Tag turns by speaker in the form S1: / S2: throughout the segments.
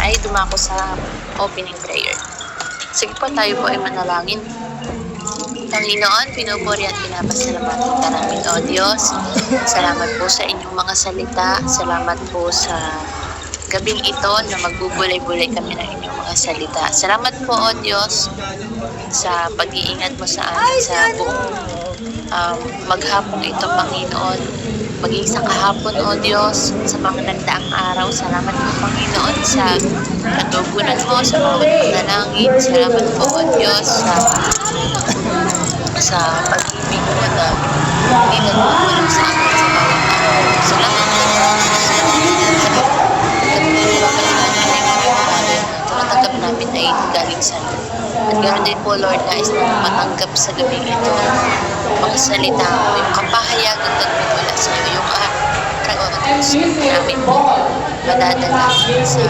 S1: ay dumako sa opening prayer. Sige po, tayo po ay manalangin. Panginoon, pinupuri at pinapasalamatan ka namin, O Diyos. Salamat po sa inyong mga salita. Salamat po sa gabing ito na magbubulay-bulay kami ng inyong mga salita. Salamat po, O Diyos, sa pag-iingat mo sa amin sa buong maghapong ito, Panginoon. Maging sa kahapon, O Diyos, sa mga nagdaang araw. Salamat po, Panginoon, sa katugunan mo, sa bawat panalangin. Salamat po, O Diyos, sa pag-ibig mo na hindi nagpapalang sa amin sa bawat araw. Salamat po, tumatanggap namin ay galing sa iyo. At ganoon din po, Lord, nais na matanggap sa gabing ito mga salita mo, yung kapahayagan nagmumula sa iyo, yung aragos namin po madadala sa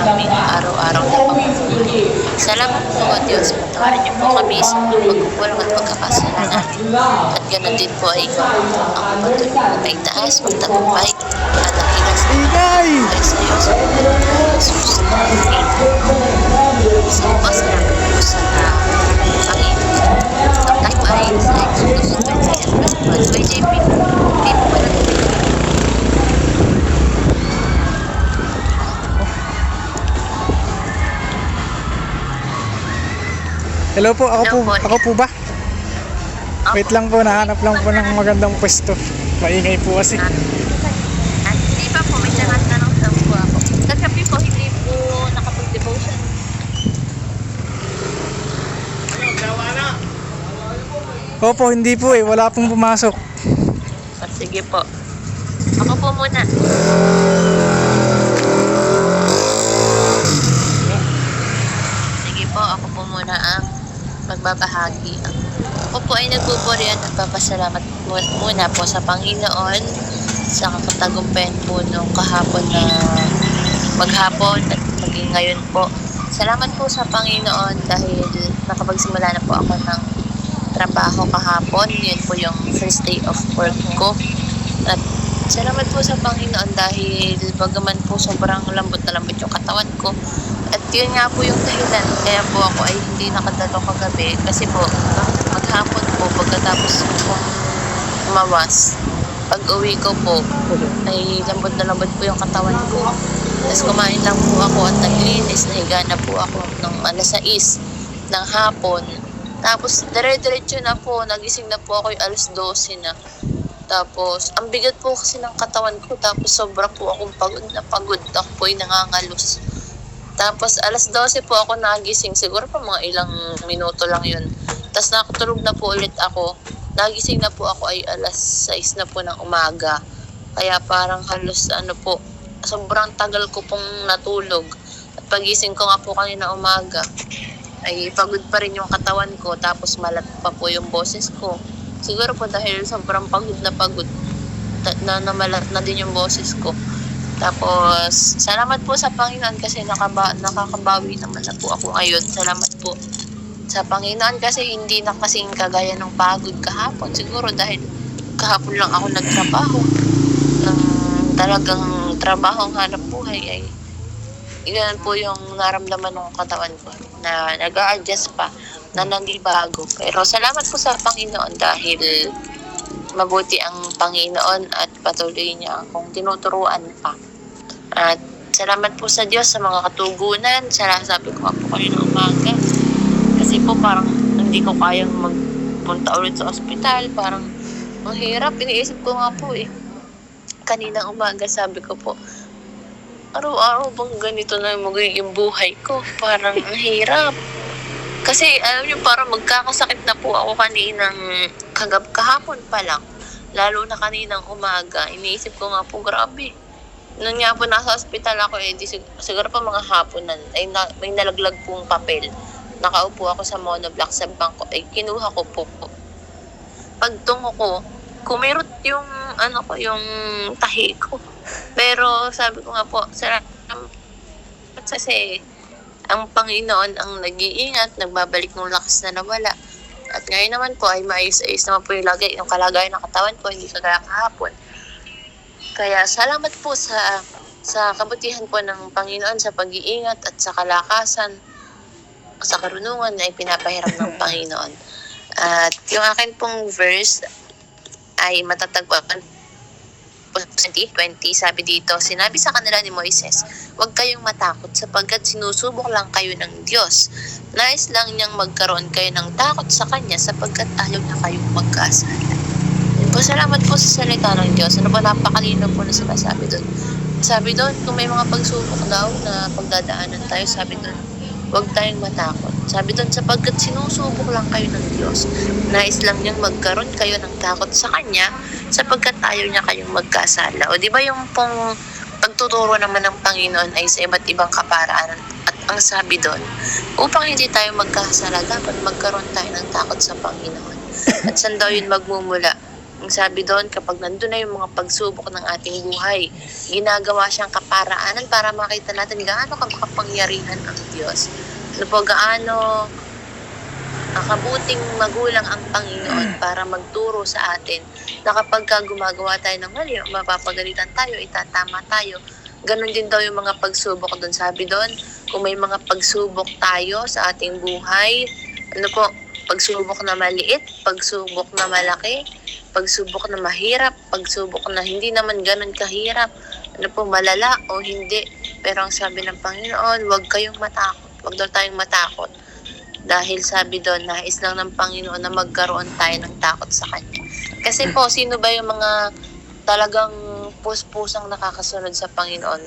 S1: aming araw-araw na pamumuhay. Salamat po, O Diyos, patawarin niyo po kami sa pagkukulang at pagkakasalanan. At ganoon din po ay ikaw ang patuloy na may taas, magtagumpay, at ang ilas na ay sa iyo sa Panginoon Jesus. Sa bukas na po sa Panginoon. Ang tayo ay sa Exodus 20 verse 1. By JP, dito po lang.
S2: Hello po, ako po ba?
S1: Opo.
S2: Wait lang po, nahanap lang po ng magandang pwesto. Maingay po kasi.
S1: Hindi pa po, may tanong lang po ako. Kagabi po, hindi po nakapag-devotion.
S2: Opo, hindi po eh, wala pong pumasok.
S1: Sige po. Ako po muna. Sige po, ako po muna ang magbabahagi. Ako po ay nagbuburi at nagpapasalamat muna po sa Panginoon sa kakatagumpayan po nung kahapon na maghapon at maging ngayon po. Salamat po sa Panginoon dahil nakapagsimula na po ako ng trabaho kahapon. Yun po yung first day of work ko. At salamat po sa Panginoon dahil bagaman po sobrang lambot na lambot yung katawan ko. At yun nga po yung dahilan. Kaya po ako ay hindi nakadalo kagabi. Kasi po, maghapon po, pagkatapos kong umawas, pag uwi ko po, ay lambot na lambot po yung katawan ko. Tapos kumain lang po ako at naglinis. Nahiga na po ako ng alas 6 ng hapon. Tapos dire-diretso na po, nagising na po ako yung alas 12 na. Tapos, ang bigat po kasi ng katawan ko. Tapos sobra po akong pagod na pagod. Ako po ay nangangalos. Tapos alas 12 po ako nagising. Siguro pa mga ilang minuto lang yun. Tapos nakatulog na po ulit ako. Nagising na po ako ay alas 6 na po ng umaga. Kaya parang halos sobrang tagal ko pong natulog. At pagising ko nga po kanina umaga, ay pagod pa rin yung katawan ko. Tapos malat pa po yung boses ko. Siguro po dahil sobrang pagod na namalat na din yung boses ko. Tapos, salamat po sa Panginoon kasi nakakabawi naman na po ako ngayon. Salamat po sa Panginoon kasi hindi na kasing kagaya ng pagod kahapon. Siguro dahil kahapon lang ako nagtrabaho. Ng talagang trabaho ang hanap buhay ay ganun po yung naramdaman ng katawan ko na nag-a-adjust pa, na nandibago. Pero salamat po sa Panginoon dahil mabuti ang Panginoon at patuloy niya akong tinuturuan pa. At salamat po sa Diyos sa mga katugunan. Sabi ko po kanina umaga. Kasi po parang hindi ko kayang magpunta ulit sa ospital. Parang ang hirap. Iniisip ko nga po eh. Kanina umaga sabi ko po, araw-araw bang ganito na magiging buhay ko? Parang ang hirap. Kasi alam niyo parang magkakasakit na po ako kaninang kahapon pa lang. Lalo na kaninang umaga. Iniisip ko nga po, grabe. Nung nga po nasa ospital ako, siguro pa mga hapon na, may nalaglag pong papel. Nakaupo ako sa monoblock sa bangko, kinuha ko po. Pagtungo ko, kumirot yung, yung tahi ko. Pero sabi ko nga po, kasi ang Panginoon ang nag-iingat, nagbabalik ng lakas na nawala. At ngayon naman po ay maayos-ayos naman po yung kalagayan ng katawan ko, hindi kagaya kahapon. Kaya salamat po sa sa kabutihan po ng Panginoon, sa pag-iingat at sa kalakasan, sa karunungan na ipinapahiram ng Panginoon. At yung akin pong verse ay matatagpuan 20, sabi dito, sinabi sa kanila ni Moises, huwag kayong matakot sapagkat sinusubok lang kayo ng Diyos. Nais lang niyang magkaroon kayo ng takot sa Kanya sapagkat ayaw na kayong magkasala. Po, salamat po sa salita ng Diyos. Ano po, napakalino po na sinasabi doon. Sabi doon, kung may mga pagsubok daw na pagdadaanan tayo, sabi doon, huwag tayong matakot. Sabi doon, sapagkat sinusubok lang kayo ng Diyos. Nais lang niyang magkaroon kayo ng takot sa Kanya sapagkat ayaw niya kayong magkasala. O di ba yung pong pagtuturo naman ng Panginoon ay sa iba't ibang kaparaanan. At ang sabi doon, upang hindi tayo magkasala, dapat magkaroon tayo ng takot sa Panginoon. At saan daw yun magmumula? Ang sabi doon, kapag nandun na yung mga pagsubok ng ating buhay, ginagawa siyang kaparaanan para makita natin gaano makapangyarihan ang Diyos. Ano po, gaano kabuting magulang ang Panginoon para magturo sa atin na kapag gumagawa tayo ng mali, mapapagalitan tayo, itatama tayo. Ganon din daw yung mga pagsubok doon. Sabi doon, kung may mga pagsubok tayo sa ating buhay, ano po, pagsubok na maliit, pagsubok na malaki, pagsubok na mahirap, pagsubok na hindi naman ganon kahirap, ano po, malala o hindi. Pero ang sabi ng Panginoon, huwag kayong matakot. Huwag daw tayong matakot. Dahil sabi doon, nais lang ng Panginoon na magkaroon tayo ng takot sa Kanya. Kasi po, sino ba yung mga talagang puspusang nakakasunod sa Panginoon?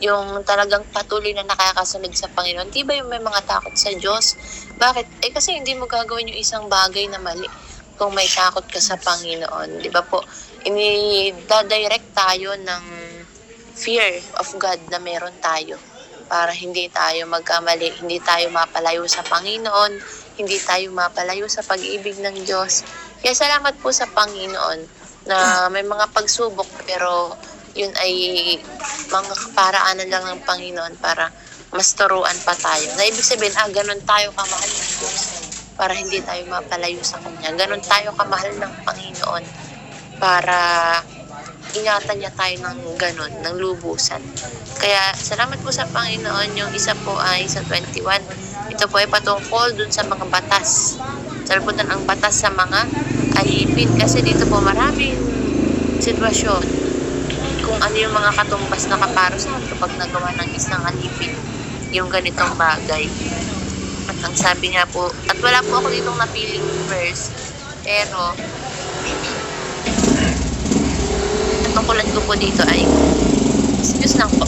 S1: Yung talagang patuloy na nakakasunod sa Panginoon? Di ba yung may mga takot sa Diyos? Bakit? Kasi hindi mo gagawin yung isang bagay na mali kung may takot ka sa Panginoon. Di ba po? Inidadirect tayo ng fear of God na meron tayo para hindi tayo magkamali, hindi tayo mapalayo sa Panginoon, hindi tayo mapalayo sa pag-ibig ng Diyos. Kaya salamat po sa Panginoon na may mga pagsubok pero yun ay mga kaparaanan lang ng Panginoon para mas turuan pa tayo. Na ibig sabihin, ganun tayo kamahal ng Diyos para hindi tayo mapalayo sa Kanya. Ganun tayo kamahal ng Panginoon para ingatan niya tayo ng ganun, ng lubusan. Kaya salamat po sa Panginoon. Yung isa po ay sa 21. Ito po ay patungkol dun sa mga batas. Salaputan ang batas sa mga alipin. Kasi dito po maraming sitwasyon kung ano yung mga katumbas na kaparusahan kapag nagawa ng isang alipin yung ganitong bagay. At ang sabi nga po, at wala po ako ditong napiling verse, pero tungkulan ko po dito ay excuse lang po.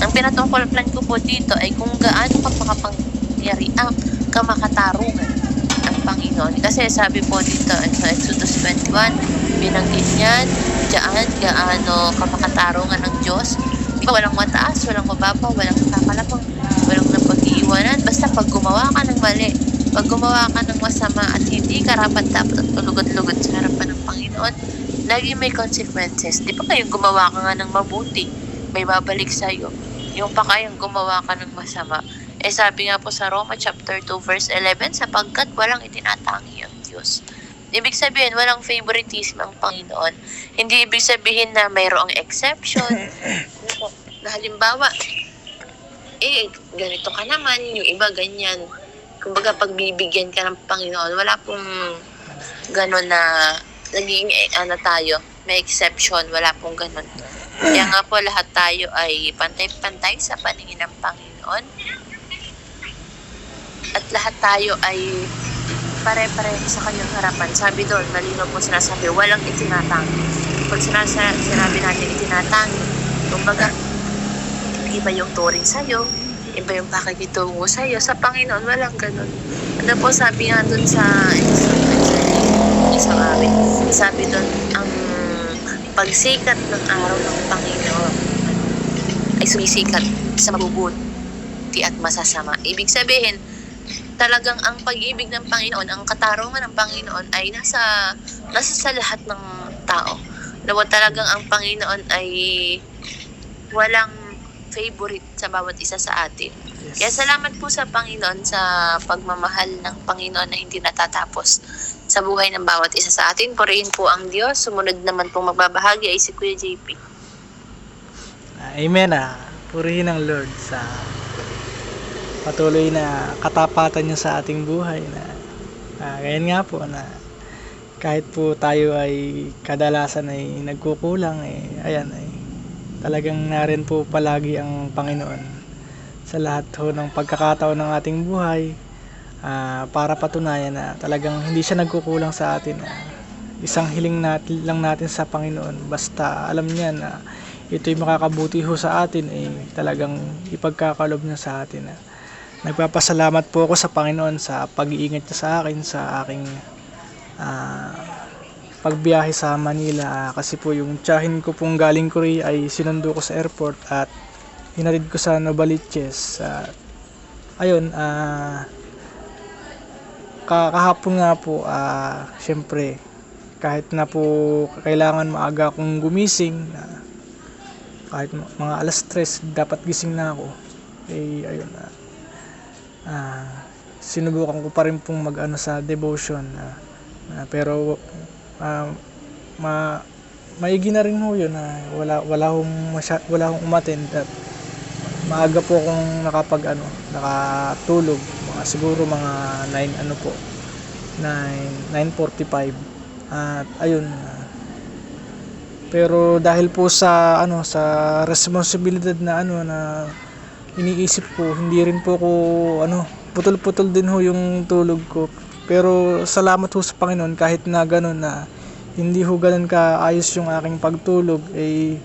S1: Ang pinatungkulan ko po dito ay kung gaano kapakapangyarihan kamakatarungan ang Panginoon. Kasi sabi po dito sa Exodus 21, binanggit niyan diyan gaano kamakatarungan ng Diyos. Walang mataas, walang mababa, walang nakakalapang, walang napag-iiwanan. Basta pag gumawa ka ng mali, pag gumawa ka ng masama at hindi karapat dapat at lugod-lugod sa harapan ng Panginoon, lagi may consequences. Di ba kayong gumawa ka nga ng mabuti, may babalik sa'yo. Yung pa kayong gumawa ka ng masama. Sabi nga po sa Roma chapter 2 verse 11, sapagkat walang itinatangi ang Diyos. Ibig sabihin, walang favoritism ang Panginoon. Hindi ibig sabihin na mayroong exception. Na halimbawa, ganito ka naman, yung iba ganyan. Kumbaga, pagbibigyan ka ng Panginoon, wala pong gano'n na naging tayo, may exception, wala pong ganun. Kaya nga po lahat tayo ay pantay-pantay sa paningin ng Panginoon. At lahat tayo ay pare-pareho sa kanyang harapan. Sabi doon, malino po sinasabi, walang itinatangi. Pag sinabi natin itinatangi, kumbaga, iba yung turing sa'yo, iba yung pakikitungo sa'yo. Sa Panginoon, walang ganun. Ano po sabi nga doon sa isang amin, sabi doon, ang pagsikat ng araw ng Panginoon ay sumisikat sa mabubuti at masasama. Ibig sabihin, talagang ang pag-ibig ng Panginoon, ang katarungan ng Panginoon ay nasa sa lahat ng tao. Nawa talagang ang Panginoon ay walang favorite sa bawat isa sa atin. Kaya salamat po sa Panginoon sa pagmamahal ng Panginoon na hindi natatapos sa buhay ng bawat isa sa atin. Purihin po ang Diyos. Sumunod naman pong magbabahagi ay si Kuya JP.
S2: Amen. Purihin ang Lord sa patuloy na katapatan niya sa ating buhay na ganyan nga po na kahit po tayo ay kadalasan ay nagkukulang ayan talagang narin po palagi ang Panginoon sa lahat ho ng pagkakataon ng ating buhay para patunayan na talagang hindi siya nagkukulang sa atin. Isang hiling lang natin sa Panginoon, basta alam niya na ito'y makakabuti ho sa atin talagang ipagkakalob niya sa atin. Nagpapasalamat po ako sa Panginoon sa pag-iingat niya sa akin sa aking pagbiyahe sa Manila kasi po yung tiyahin ko pong galing Korea ay sinundo ko sa airport at hinatid ko sa Novaliches. Ayun, kahapon nga po syempre kahit na po kailangan maaga akong gumising kahit mga alas 3 dapat gising na ako ayun sinubukan ko pa rin pong mag-ano sa devotion pero maigi na rin ho yun wala akong umattend at maaga po akong nakatulog siguro mga 9:45 at ayun pero dahil po sa responsibilidad na iniisip ko hindi rin po ko putol-putol din ho yung tulog ko pero salamat ho sa Panginoon kahit na gano'n na hindi ho gano'n kaayos yung aking pagtulog ay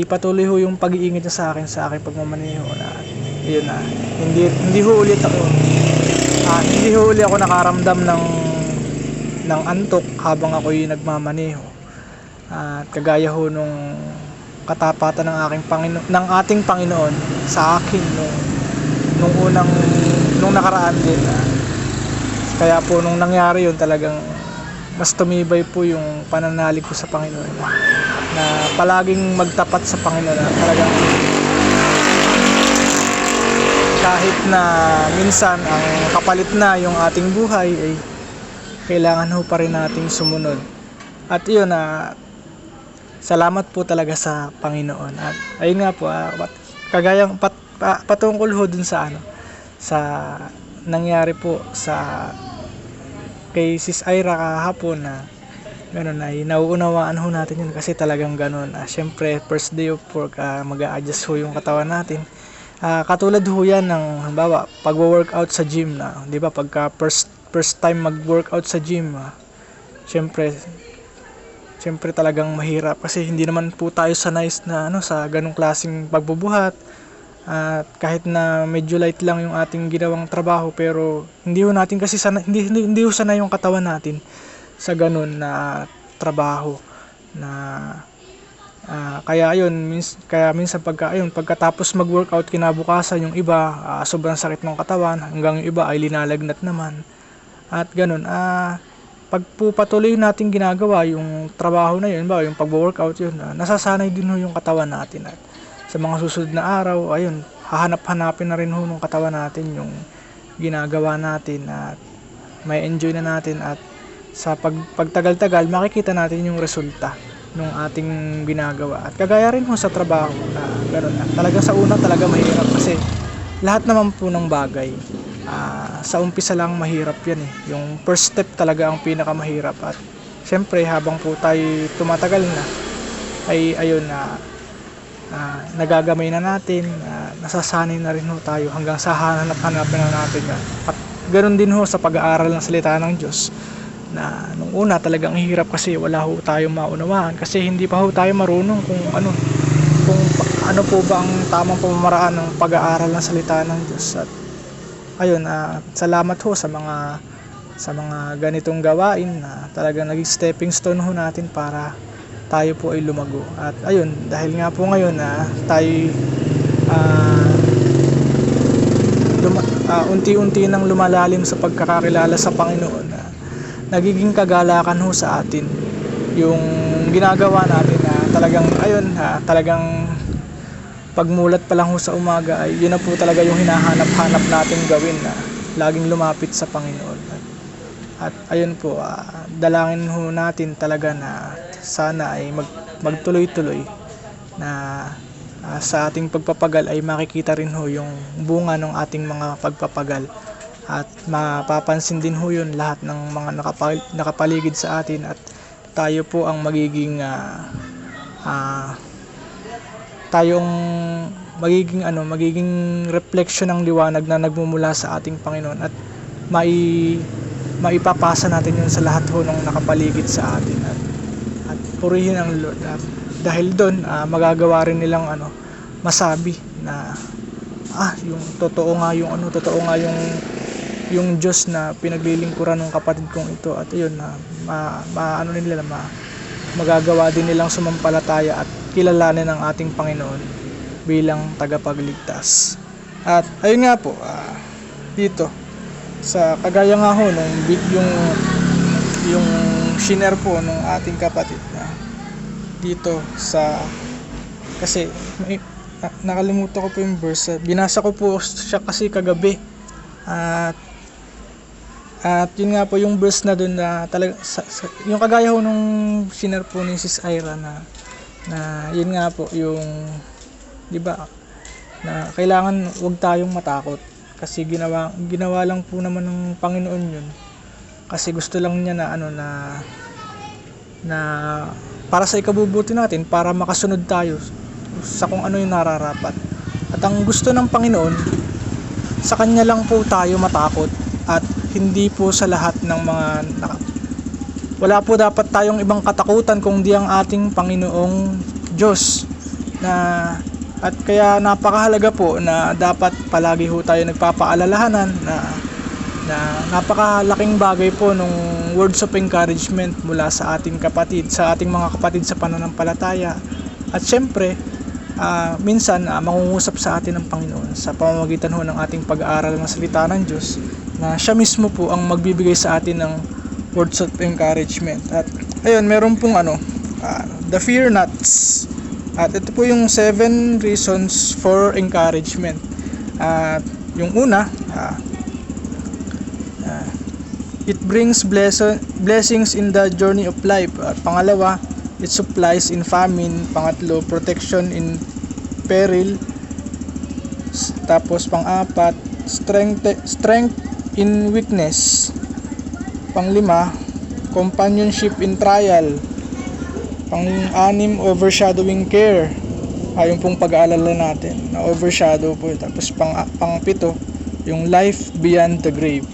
S2: patuloy ho yung pag-iingat niya sa aking pagmamaneho yun hindi ho ulit ako nakaramdam ng antok habang ako'y nagmamaneho at kagaya ho nung katapatan ng ating Panginoon sa akin nung nakaraan din kaya po nung nangyari yun talagang mas tumibay po yung pananalig ko sa Panginoon na palaging magtapat sa Panginoon talagang kahit na minsan ang kapalit na yung ating buhay kailangan ho pa rin nating sumunod at yun salamat po talaga sa Panginoon at ayun nga po kagayang patungkol ho dun sa nangyari po sa kay Sis Ira kahapon gano'n nauunawaan ho natin yun kasi talagang gano'n syempre first day of work mag-a-adjust ho yung katawan natin katulad ho yan ng halimbawa pag-workout sa gym di ba pagka first time mag-workout sa gym syempre talagang mahirap kasi hindi naman po tayo sanay na sa ganung klaseng pagbubuhat at kahit na medyo light lang yung ating ginawang trabaho pero hindi ho natin kasi hindi ho sanay yung katawan natin sa ganun na trabaho kaya minsan pagkatapos mag-workout kinabukasan yung iba sobrang sakit ng katawan hanggang yung iba ay linalagnat naman at ganun pag patuloy natin ginagawa yung trabaho na yun yung pag-workout yun nasasanay din ho yung katawan natin at sa mga susunod na araw ayun hahanap-hanapin na rin ho ng katawan natin yung ginagawa natin at may enjoy na natin at sa pagtagal-tagal makikita natin yung resulta ng ating ginagawa at kagaya rin ho sa trabaho gano'n talaga sa una talaga mahirap kasi lahat naman po ng bagay sa umpisa lang mahirap yan yung first step talaga ang pinakamahirap at syempre habang po tayo tumatagal na ay ayun nagagamay na natin nasasanay na rin ho tayo hanggang sa hanap-hanapin na natin at ganoon din ho sa pag-aaral ng salita ng Diyos na nung una talagang hirap kasi wala ho tayong maunawaan kasi hindi pa ho tayo marunong kung ano po ba ang tamang pamamaraan ng pag-aaral ng salita ng Diyos at ayun salamat ho sa mga ganitong gawain na talagang naging stepping stone ho natin para tayo po ay lumago at ayun dahil nga po ngayon tayo unti-unti nang lumalalim sa pagkakakilala sa Panginoon nagiging kagalakan ho sa atin yung ginagawa natin talagang talagang pagmulat pa lang ho sa umaga ay yun na po talaga yung hinahanap-hanap natin gawin laging lumapit sa Panginoon at ayun po dalangin ho natin talaga na sana ay magtuloy-tuloy na sa ating pagpapagal ay makikita rin ho yung bunga ng ating mga pagpapagal. At mapapansin din ho yun lahat ng mga nakapaligid sa atin, at tayo po ang magiging magiging reflection ng liwanag na nagmumula sa ating Panginoon, at maipapasa natin yun sa lahat ho ng nakapaligid sa atin, at purihin ang Lord. At dahil doon magagawa rin nilang masabi na yung totoo nga yung Diyos na pinaglilingkuran ng kapatid kong ito, at yun na magagawa din nilang sumampalataya at kilalanin ang ating Panginoon bilang tagapagligtas. At ayun nga po, dito sa kagaya nga ho nung yung shiner po ng ating kapatid na dito kasi nakalimutan ko po yung verse, binasa ko po siya kasi kagabi, at yun nga po yung verse na dun na talaga yung kagaya ho nung shiner po ni Sis Ira na yun nga po yung, di ba, na kailangan wag tayong matakot kasi ginawa lang po naman ng Panginoon yun kasi gusto lang niya na para sa ikabubuti natin, para makasunod tayo sa kung ano yung nararapat. At ang gusto ng Panginoon, sa Kanya lang po tayo matakot, at hindi po sa lahat ng wala po dapat tayong ibang katakutan kundi ang ating Panginoong Diyos. At kaya napakahalaga po na dapat palagi ho tayo nagpapaalalahanan na napakalaking bagay po nung words of encouragement mula sa ating mga kapatid sa pananampalataya. At syempre, minsan mangungusap sa atin ng Panginoon sa pamamagitan ho ng ating pag-aaral ng salita ng Diyos, na siya mismo po ang magbibigay sa atin ng words of encouragement. At ayun, meron pong the fear nots. At ito po yung 7 reasons for encouragement. At yung una, it brings blessings in the journey of life. At pangalawa, it supplies in famine. Pangatlo, protection in peril. Tapos pang-apat, strength in weakness. Pang-lima, companionship in trial. Pang-anim, overshadowing care. Yung pong pag-aalala natin na overshadow po. Tapos pang-pito, yung life beyond the grave.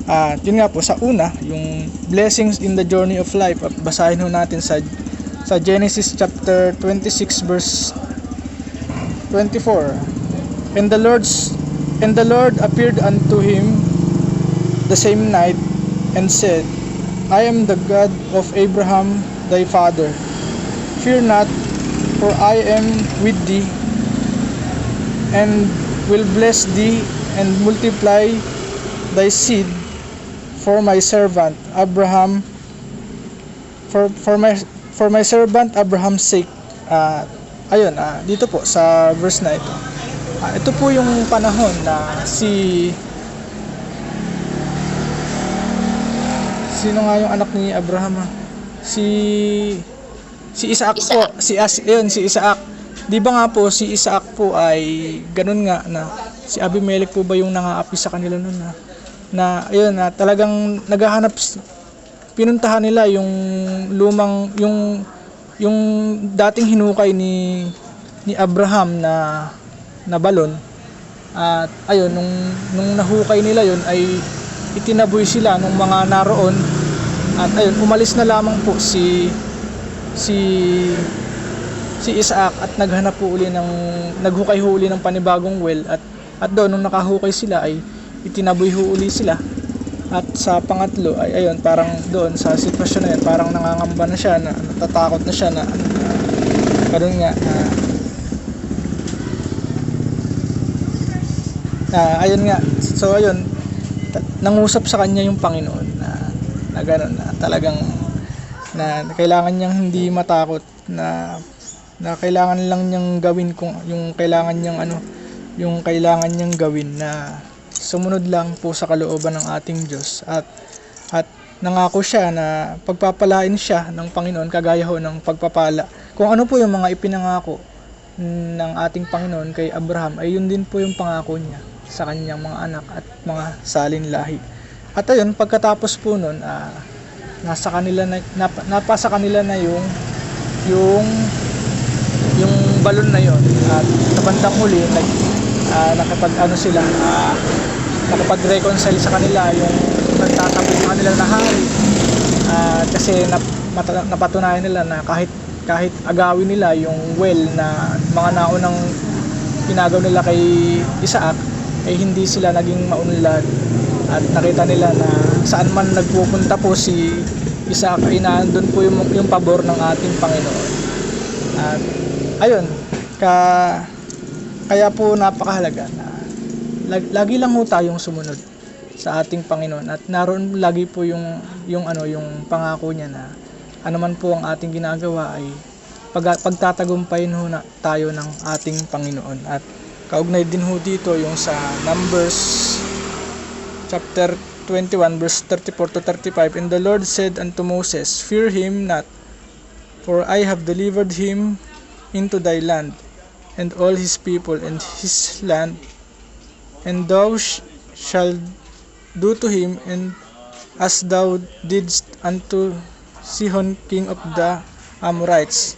S2: At yun nga po, sa una, yung blessings in the journey of life. At basahin ho natin sa Genesis chapter 26 verse 24. And the Lord appeared unto him the same night and said, I am the God of Abraham thy father. Fear not, for I am with thee, and will bless thee and multiply thy seed for my servant Abraham, for my servant Abraham's sake. Dito po sa verse na ito, ito po yung panahon na sino nga yung anak ni Abraham? Si Isaac po. Si Isaac. Di ba nga po si Isaac po ay ganun nga na si Abimelech po ba yung nangaapi sa kanila noon na talagang naghahanap, pinuntahan nila yung lumang yung dating hinukay ni Abraham na balon. At ayun, nung nahukay nila yun ay itinaboy sila ng mga naroon, at ayun, umalis na lamang po si Isaac at naghukay ho uli ng panibagong well, at doon nung nakahukay sila ay itinaboy ho uli sila. At sa pangatlo ay ayun, parang doon sa sitwasyon na yun, parang nangangamba na siya, na natatakot na siya na karon nga ayun nga, so ayun, nangusap sa kanya yung Panginoon na gano'n, na talagang na kailangan niyang hindi matakot, na kailangan lang niyang gawin yung kailangan niyang gawin, na sumunod lang po sa kalooban ng ating Diyos, at nangako siya na pagpapalain siya ng Panginoon kagaya ho ng pagpapala. Kung ano po yung mga ipinangako ng ating Panginoon kay Abraham ay yun din po yung pangako niya sa kanyang mga anak at mga salin lahi. At ayun, pagkatapos po nun, napasa kanila na yung balon na yon, at sa bandang huli nakapag-reconcile sa kanila yung nagtatabi sa kanila na hari, kasi napatunayan nila na kahit agawin nila yung well na mga naunang pinagaw nila kay Isaac, ay hindi sila naging maunlad, at nakita nila na saan man nagpupunta po si Isaac ay nandun po yung pabor ng ating Panginoon. At ayun, kaya po napakahalaga na lagi lang po tayong sumunod sa ating Panginoon, at naroon lagi po yung pangako niya na anuman po ang ating ginagawa ay pagtatagumpayin ho na tayo ng ating Panginoon. At kaugnay din ho dito yung sa Numbers chapter 21 verse 34 to 35. And the Lord said unto Moses, Fear him not, for I have delivered him into thy land, and all his people and his land, and thou shalt do to him and as thou didst unto Sihon king of the Amorites,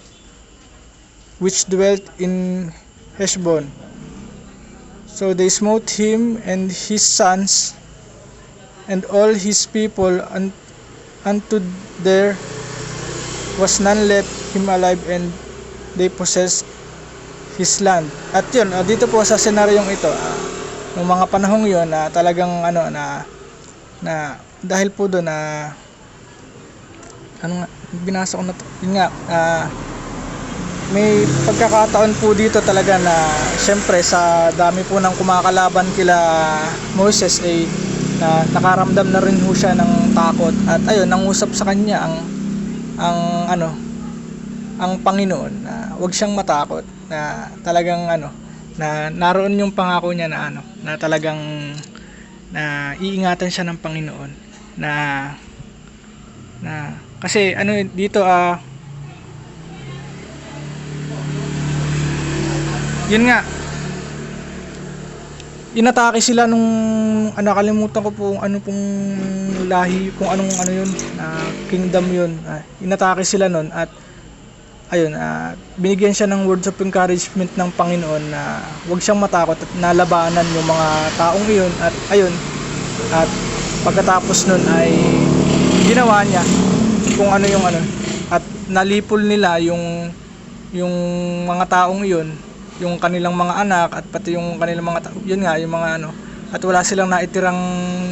S2: which dwelt in Heshbon. So they smote him and his sons and all his people unto there was none left him alive, and they possessed his land. At yun, dito po sa senaryong ito, ng mga panahong yun, talagang na dahil po doon binasa ko na to, yun nga, may pagkakataon po dito talaga na syempre sa dami po ng kumakalaban kila Moses ay nakaramdam na rin po siya ng takot, at ayun, nangusap sa kanya ang Panginoon na huwag siyang matakot, na talagang na naroon yung pangako niya na talagang na iingatan siya ng Panginoon, na kasi dito yun nga, inatake sila nung kalimutan ko po pong lahi, kung anong yun, kingdom yun. Inatake sila nun, at ayun, binigyan siya ng words of encouragement ng Panginoon na huwag siyang matakot at nalabanan yung mga taong iyon. At ayun, at pagkatapos nun ay ginawa niya kung at nalipol nila yung mga taong iyon, yung kanilang mga anak, at pati yung kanilang mga yun nga, yung mga at wala silang naitirang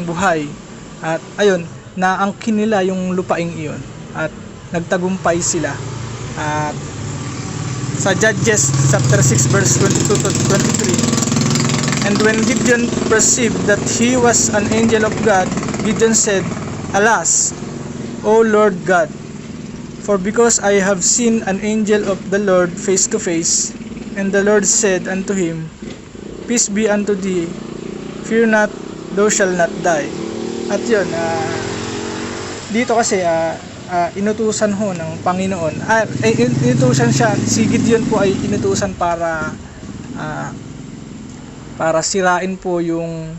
S2: buhay. At ayun, naangkin nila yung lupaing iyon, at nagtagumpay sila. At sa Judges chapter 6 verse 22 to 23, and when Gideon perceived that he was an angel of God, Gideon said, Alas, O Lord God, for because I have seen an angel of the Lord face to face. And the Lord said unto him, Peace be unto thee, fear not, thou shalt not die. At yun, dito kasi inutusan ho ng Panginoon, inutusan siya, si Gideon po ay inutusan para sirain po yung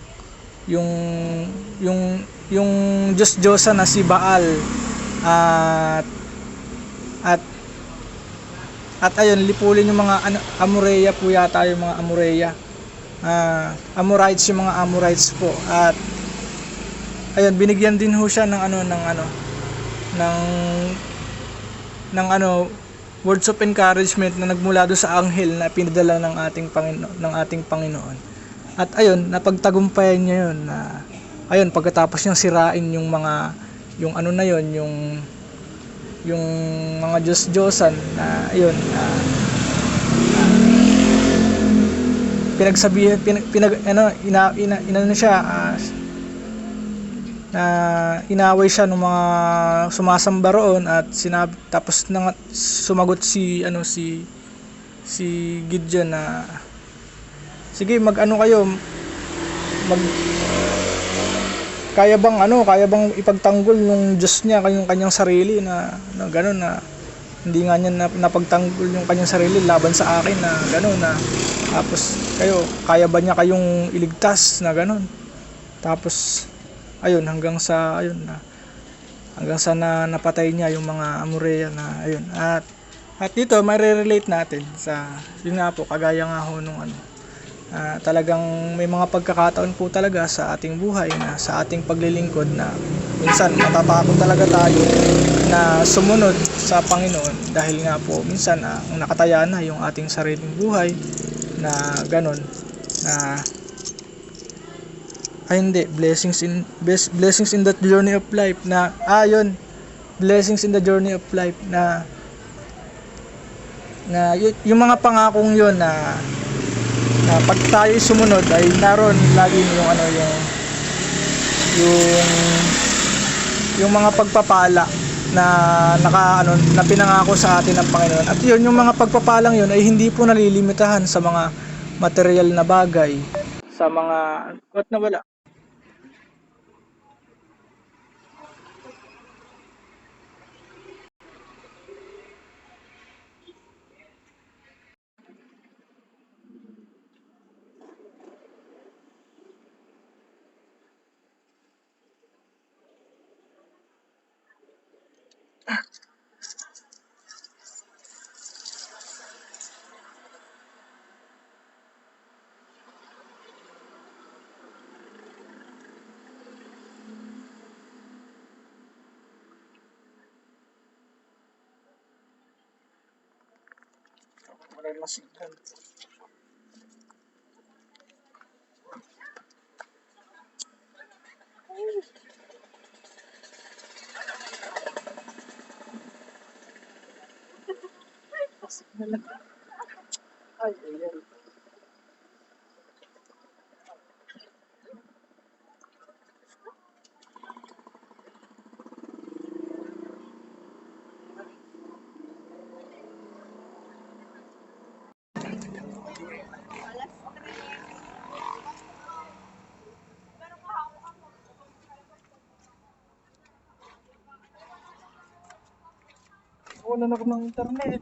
S2: Diyos-Diyosa na si Baal, at ayun, lipulin yung mga Amoreya po yata, yung mga Amoreya, Amorites, yung mga Amorites po. At ayun, binigyan din ho siya ng words of encouragement na nagmula do sa anghel na pinadala ng ating Panginoon. At ayun, napagtagumpayan niya yun, na ayun, pagkatapos niyang sirain yung mga yung mga Diyos-Diyosan na ayun, pinagsabihan, inaway siya ng mga sumasamba roon, at tapos sumagot si Gideon na sige, kayo, kaya bang ipagtanggol ng Diyos niya kanyang sarili na gano'n, na hindi nga niya napagtanggol yung kanyang sarili laban sa akin na gano'n na tapos kayo, kaya ba niya kayong iligtas na gano'n? Tapos ayun hanggang sa napatay niya yung mga Amoreya na ayun. At dito may relate natin sa yun nga po kagaya nga ho nung talagang may mga pagkakataon po talaga sa ating buhay na sa ating paglilingkod na minsan matatakot talaga tayo na sumunod sa Panginoon dahil nga po minsan ang nakataya na yung ating sariling buhay na ganon na hindi blessings in that journey of life na yun blessings in the journey of life yung mga pangakong yun na pag tayo sumunod ay naroon lagi yung yung mga pagpapala na na pinangako sa atin ng Panginoon. At yun, yung mga pagpapalang yun ay hindi po nalilimitahan sa mga material na bagay, sa mga what na wala. Wala na signal. Ay, ayan. Wala na ako ng internet.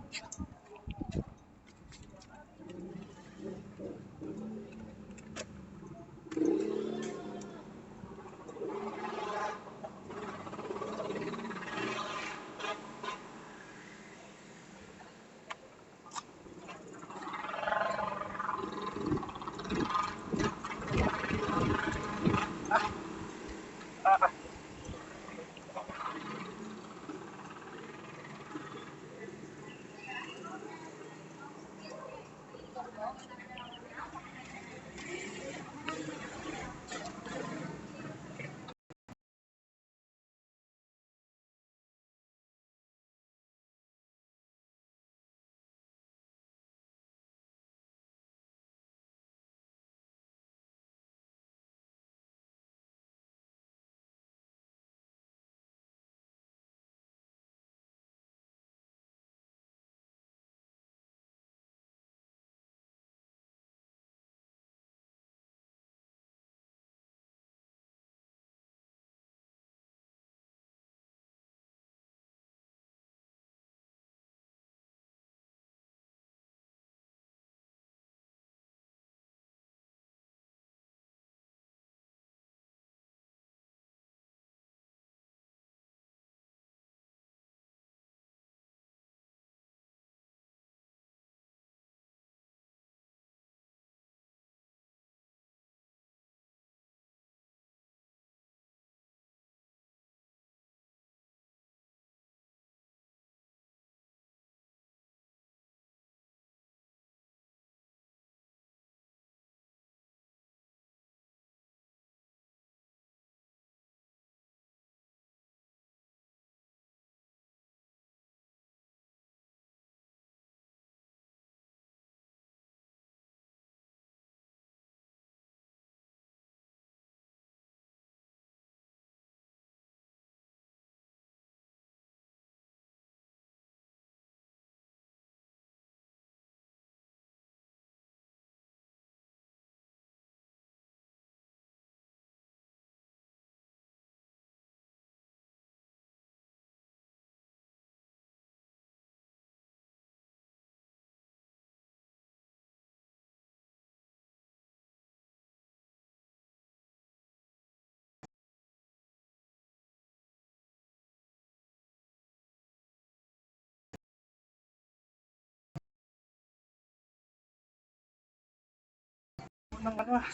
S2: ng ano ah.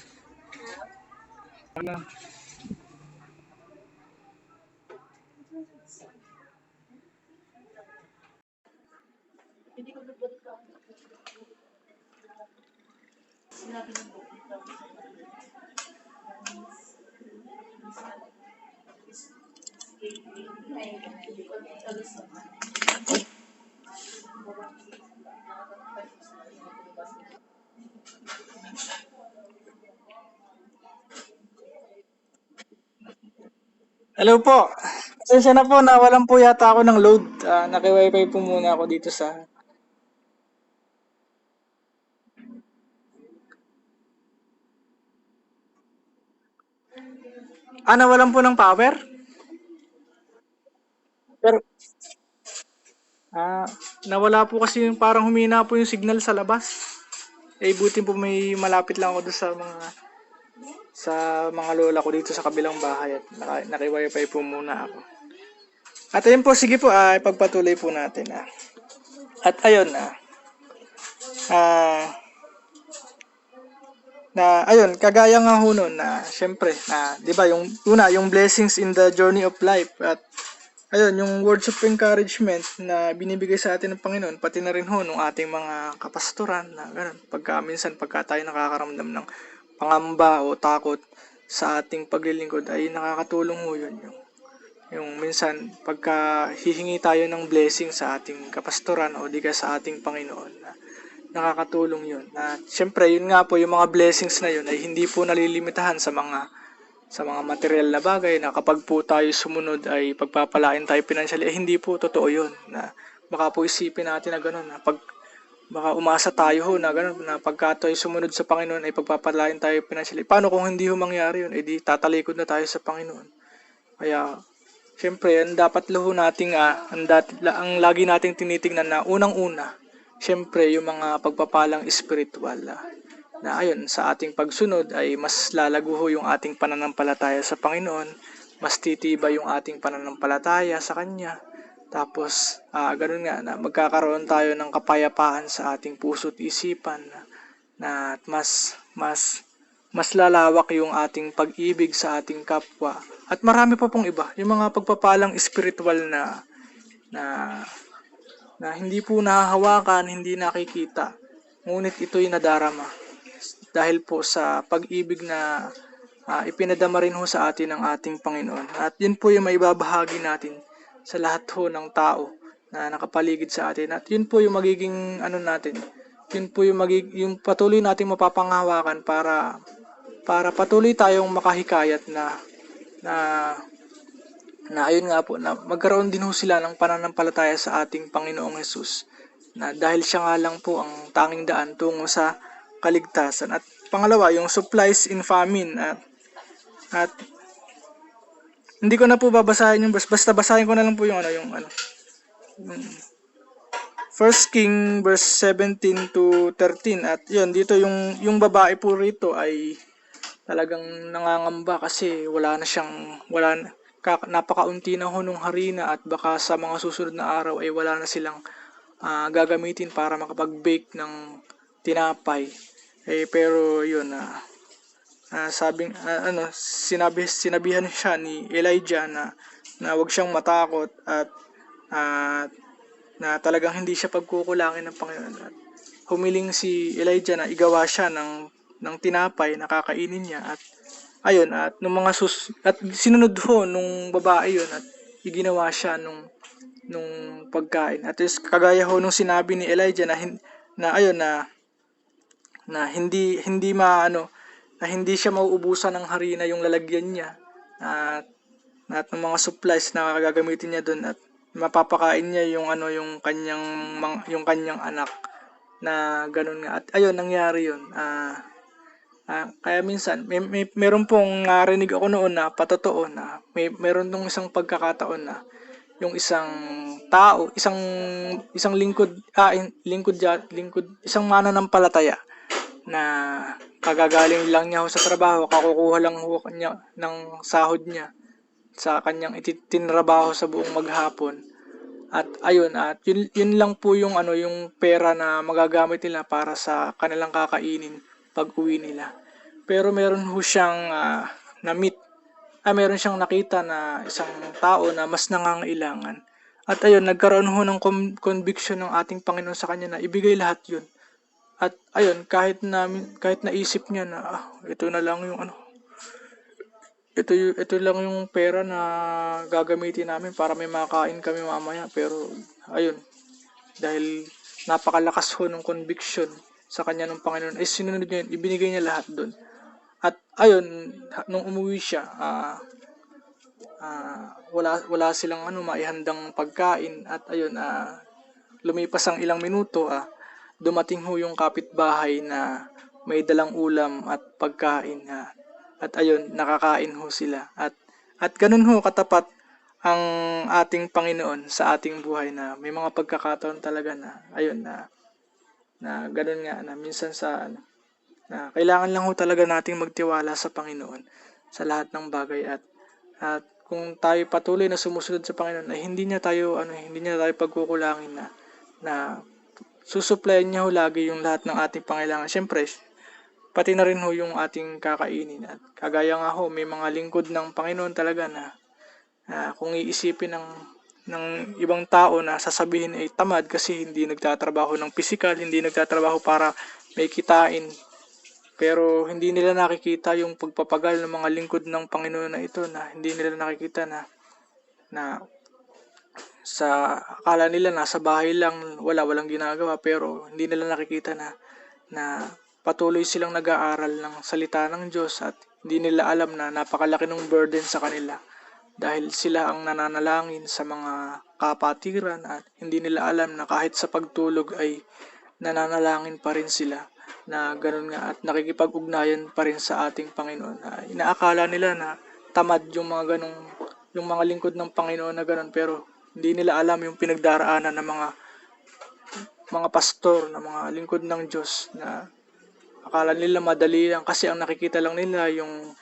S2: Ano? Hello po. Pasensya na po, nawalan po yata ako ng load. Naki-wifi po muna ako dito sa... Nawalan po ng power? Pero, ah, nawala po kasi yung parang humina po yung signal sa labas. Buti po may malapit lang ako doon sa mga lola ko dito sa kabilang bahay at naki-wifi po muna ako. At ayun po, sige po, ipagpatuloy po natin. At ayun, ah, ayun, kagaya nga ho nun na syempre, 'di ba, yung una, yung blessings in the journey of life at ayun, yung words of encouragement na binibigay sa atin ng Panginoon, pati na rin ho nung ating mga kapastoran na ganun, pagka tayo nakakaramdam ng pangamba o takot sa ating paglilingkod ay nakakatulong ho yun. Yung minsan, pagka hihingi tayo ng blessing sa ating kapastoran o di ka sa ating Panginoon, nakakatulong yun. Siyempre, yun nga po, yung mga blessings na yun ay hindi po nalilimitahan sa mga material na bagay na kapag po tayo sumunod ay pagpapalain tayo financially. Hindi po totoo yun. Na baka po isipin natin na gano'n, baka umasa tayo ho na gano'n, na pagka tayo sumunod sa Panginoon ay pagpapalain tayo financially. Paano kung hindi ho mangyari yun? Di tatalikod na tayo sa Panginoon. Kaya, siyempre, ang dapat ho nating, ang lagi nating tinitingnan na unang-una, siyempre, yung mga pagpapalang spiritual na ayun, sa ating pagsunod ay mas lalago ho yung ating pananampalataya sa Panginoon, mas titibay yung ating pananampalataya sa Kanya. Tapos, ganun nga, na magkakaroon tayo ng kapayapaan sa ating puso't isipan na mas lalawak yung ating pag-ibig sa ating kapwa. At marami pa pong iba, yung mga pagpapalang spiritual na hindi po nahahawakan, hindi nakikita, ngunit ito'y nadarama dahil po sa pag-ibig na ipinadama rin ho sa atin ng ating Panginoon. At yun po yung maibabahagi natin sa lahat ho ng tao na nakapaligid sa atin. At yun po yung magiging natin, yun po yung patuloy nating mapapanghawakan para patuloy tayong makahikayat na ayun nga po, na magkaroon din ho sila ng pananampalataya sa ating Panginoong Hesus, na dahil siya nga lang po ang tanging daan tungo sa kaligtasan. At pangalawa, yung supplies in famine. At hindi ko na po babasahin yung verse, basta basahin ko na lang po yung First King verse 17 to 13. At yun, dito yung babae po rito ay talagang nangangamba kasi napakaunti na ho nung harina at baka sa mga susunod na araw ay wala na silang gagamitin para makapag-bake ng tinapay. Pero yun, sinabihan siya ni Elijah na wag siyang matakot at na talagang hindi siya pagkukulangin ng Panginoon. At humiling si Elijah na igawa siya ng tinapay na kakainin niya at ayun, at at sinunod ho nung babae yun at iginawa siya nung pagkain. At kagaya ho nung sinabi ni Elijah na hindi siya mauubusan ng harina yung lalagyan niya at ng mga supplies na gagamitin niya doon at mapapakain niya yung kanyang anak na ganun nga. At ayun, nangyari yun. Kaya minsan, meron pong narinig ako noon na patotoo na meron nung isang pagkakataon na yung isang tao, isang lingkod, isang mananampalataya na kagagaling lang niya sa trabaho, kakukuha lang niya ng sahod niya sa kanyang itinrabaho sa buong maghapon. At ayun, at yun lang po yung yung pera na magagamit nila para sa kanilang kakainin pag-uwi nila. Pero meron ho siyang na-meet, meron siyang nakita na isang tao na mas nangangailangan. At ayun, nagkaroon ho ng conviction ng ating Panginoon sa kanya na ibigay lahat yun. At ayun, kahit naisip niya na ito na lang yung ito lang yung pera na gagamitin namin para may makain kami mamaya. Pero ayun, dahil napakalakas ho ng conviction sa kanya ng Panginoon, ay sinunod niya yun, ibinigay niya lahat doon. At ayun, nung umuwi siya, wala silang maihandang pagkain. At ayun, lumipas ang ilang minuto, dumating ho yung kapitbahay na may dalang ulam at pagkain. At ayun, nakakain ho sila. At ganun ho katapat ang ating Panginoon sa ating buhay, na may mga pagkakataon talaga na ayun, na ganun nga, na minsan na kailangan lang ho talaga nating magtiwala sa Panginoon sa lahat ng bagay. At kung tayo patuloy na sumusunod sa Panginoon, ay hindi niya tayo pagkukulangin, na susuplayan niya ho lagi yung lahat ng ating pangailangan. Siyempre, pati na rin ho yung ating kakainin. At kagaya nga ho, may mga lingkod ng Panginoon talaga na kung iisipin ng ibang tao, na sasabihin ay tamad kasi hindi nagtatrabaho ng pisikal, hindi nagtatrabaho para may kitain. Pero hindi nila nakikita yung pagpapagal ng mga lingkod ng Panginoon na ito, na hindi nila nakikita na sa akala nila nasa bahay lang, walang ginagawa, pero hindi nila nakikita na patuloy silang nag-aaral ng salita ng Diyos, at hindi nila alam na napakalaki ng burden sa kanila dahil sila ang nananalangin sa mga kapatiran, at hindi nila alam na kahit sa pagtulog ay nananalangin pa rin sila, na ganoon nga, at nakikipag-ugnayan pa rin sa ating Panginoon. Inaakala nila na tamad yung mga lingkod ng Panginoon na ganoon, pero hindi nila alam yung pinagdaraanan ng mga pastor, na mga lingkod ng Diyos, na akala nila madali lang kasi ang nakikita lang nila yung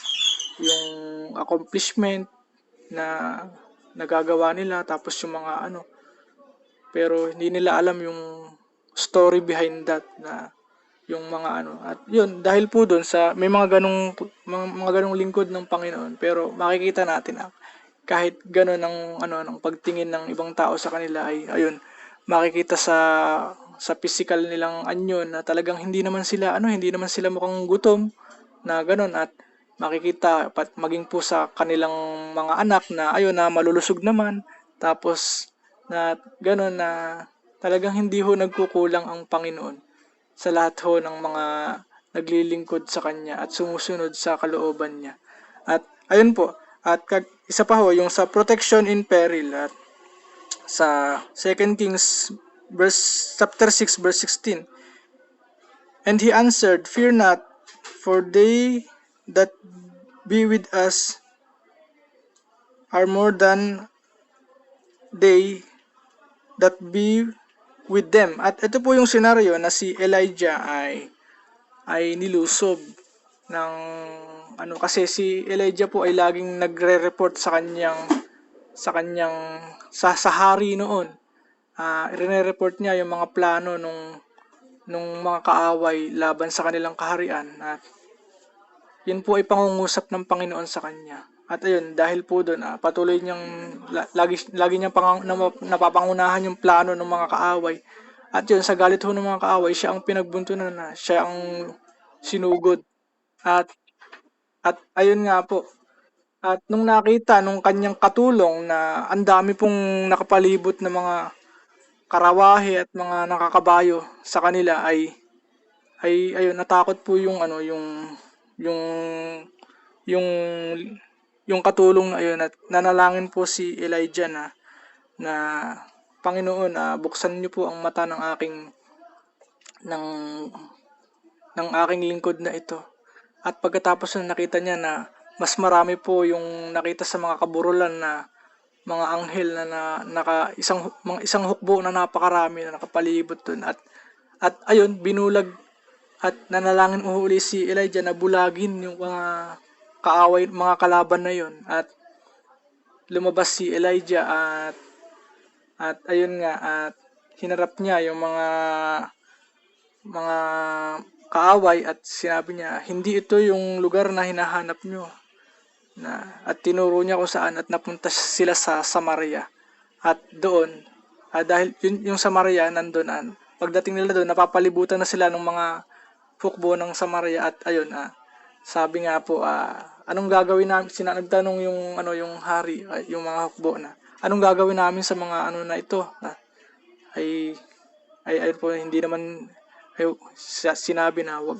S2: accomplishment na nagagawa nila, tapos yung mga pero hindi nila alam yung story behind that, na yung mga at yun, dahil po doon sa may mga ganong lingkod ng Panginoon, pero makikita natin kahit ganon ang pagtingin ng ibang tao sa kanila, ay ayun, makikita sa physical nilang anyo na talagang hindi naman sila mukhang gutom na ganon. At makikita maging po sa kanilang mga anak na ayun, na malulusog naman, tapos na ganon, na talagang hindi ho nagkukulang ang Panginoon sa lahat ho ng mga naglilingkod sa Kanya at sumusunod sa kalooban niya. At ayun po, at isa pa ho, yung sa protection in peril, at sa 2 Kings chapter 6 verse 16. And he answered, "Fear not, for they that be with us are more than they that be with them." At ito po yung senaryo na si Elijah ay nilusob ng kasi si Elijah po ay laging nagre-report sa hari noon. Ire-report niya yung mga plano nung mga kaaway laban sa kanilang kaharian, at yun po ay pangungusap ng Panginoon sa kanya. At ayun, dahil po doon, patuloy niyang lagi niyang napapangunahan yung plano ng mga kaaway. At yun, sa galit ho ng mga kaaway, siya ang pinagbuntunan, na siya ang sinugod. At ayun nga po. At nung nakita nung kanyang katulong na ang dami pong nakapalibot na mga karawahe at mga nakakabayo sa kanila, ay ayun, natakot po yung katulong na ayun, at nanalangin po si Elijah na Panginoon, buksan niyo po ang mata ng aking lingkod na ito. At pagkatapos na nakita niya na mas marami po yung nakita sa mga kaburulan na mga anghel na isang hukbo na napakarami na nakapalibot dun. At ayun, binulag at nanalangin uli si Elijah na bulagin yung mga kaaway, mga kalaban na yun. At lumabas si Elijah at ayun nga, at hinarap niya yung mga kaaway at sinabi niya, hindi ito yung lugar na hinahanap nyo. At tinuro niya kung saan at napunta sila sa Samaria. At doon, dahil yung Samaria nandun, pagdating nila doon, napapalibutan na sila ng mga hukbo ng Samaria at ayun, sabi nga po, anong gagawin namin, nagtanong yung hari, yung mga hukbo na, anong gagawin namin sa mga na ito? Ay po, hindi naman, sinabi na, wag,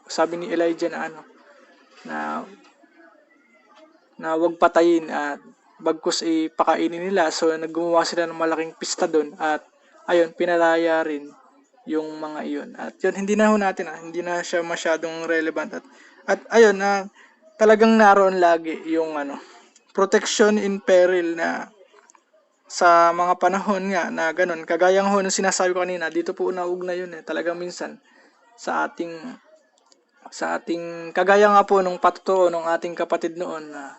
S2: sabi ni Elijah na wag patayin at bagkus ipakainin nila. So naggumawa sila ng malaking pista doon at ayun, pinalaya rin yung mga iyon. At yun, hindi na siya masyadong relevant at ayun, talagang naroon lagi yung protection in peril na sa mga panahon nga na ganun. Kagaya ng sinasabi ko kanina, dito po naugnay yun talagang minsan sa ating kagaya nga po nung patutuo nung ating kapatid noon na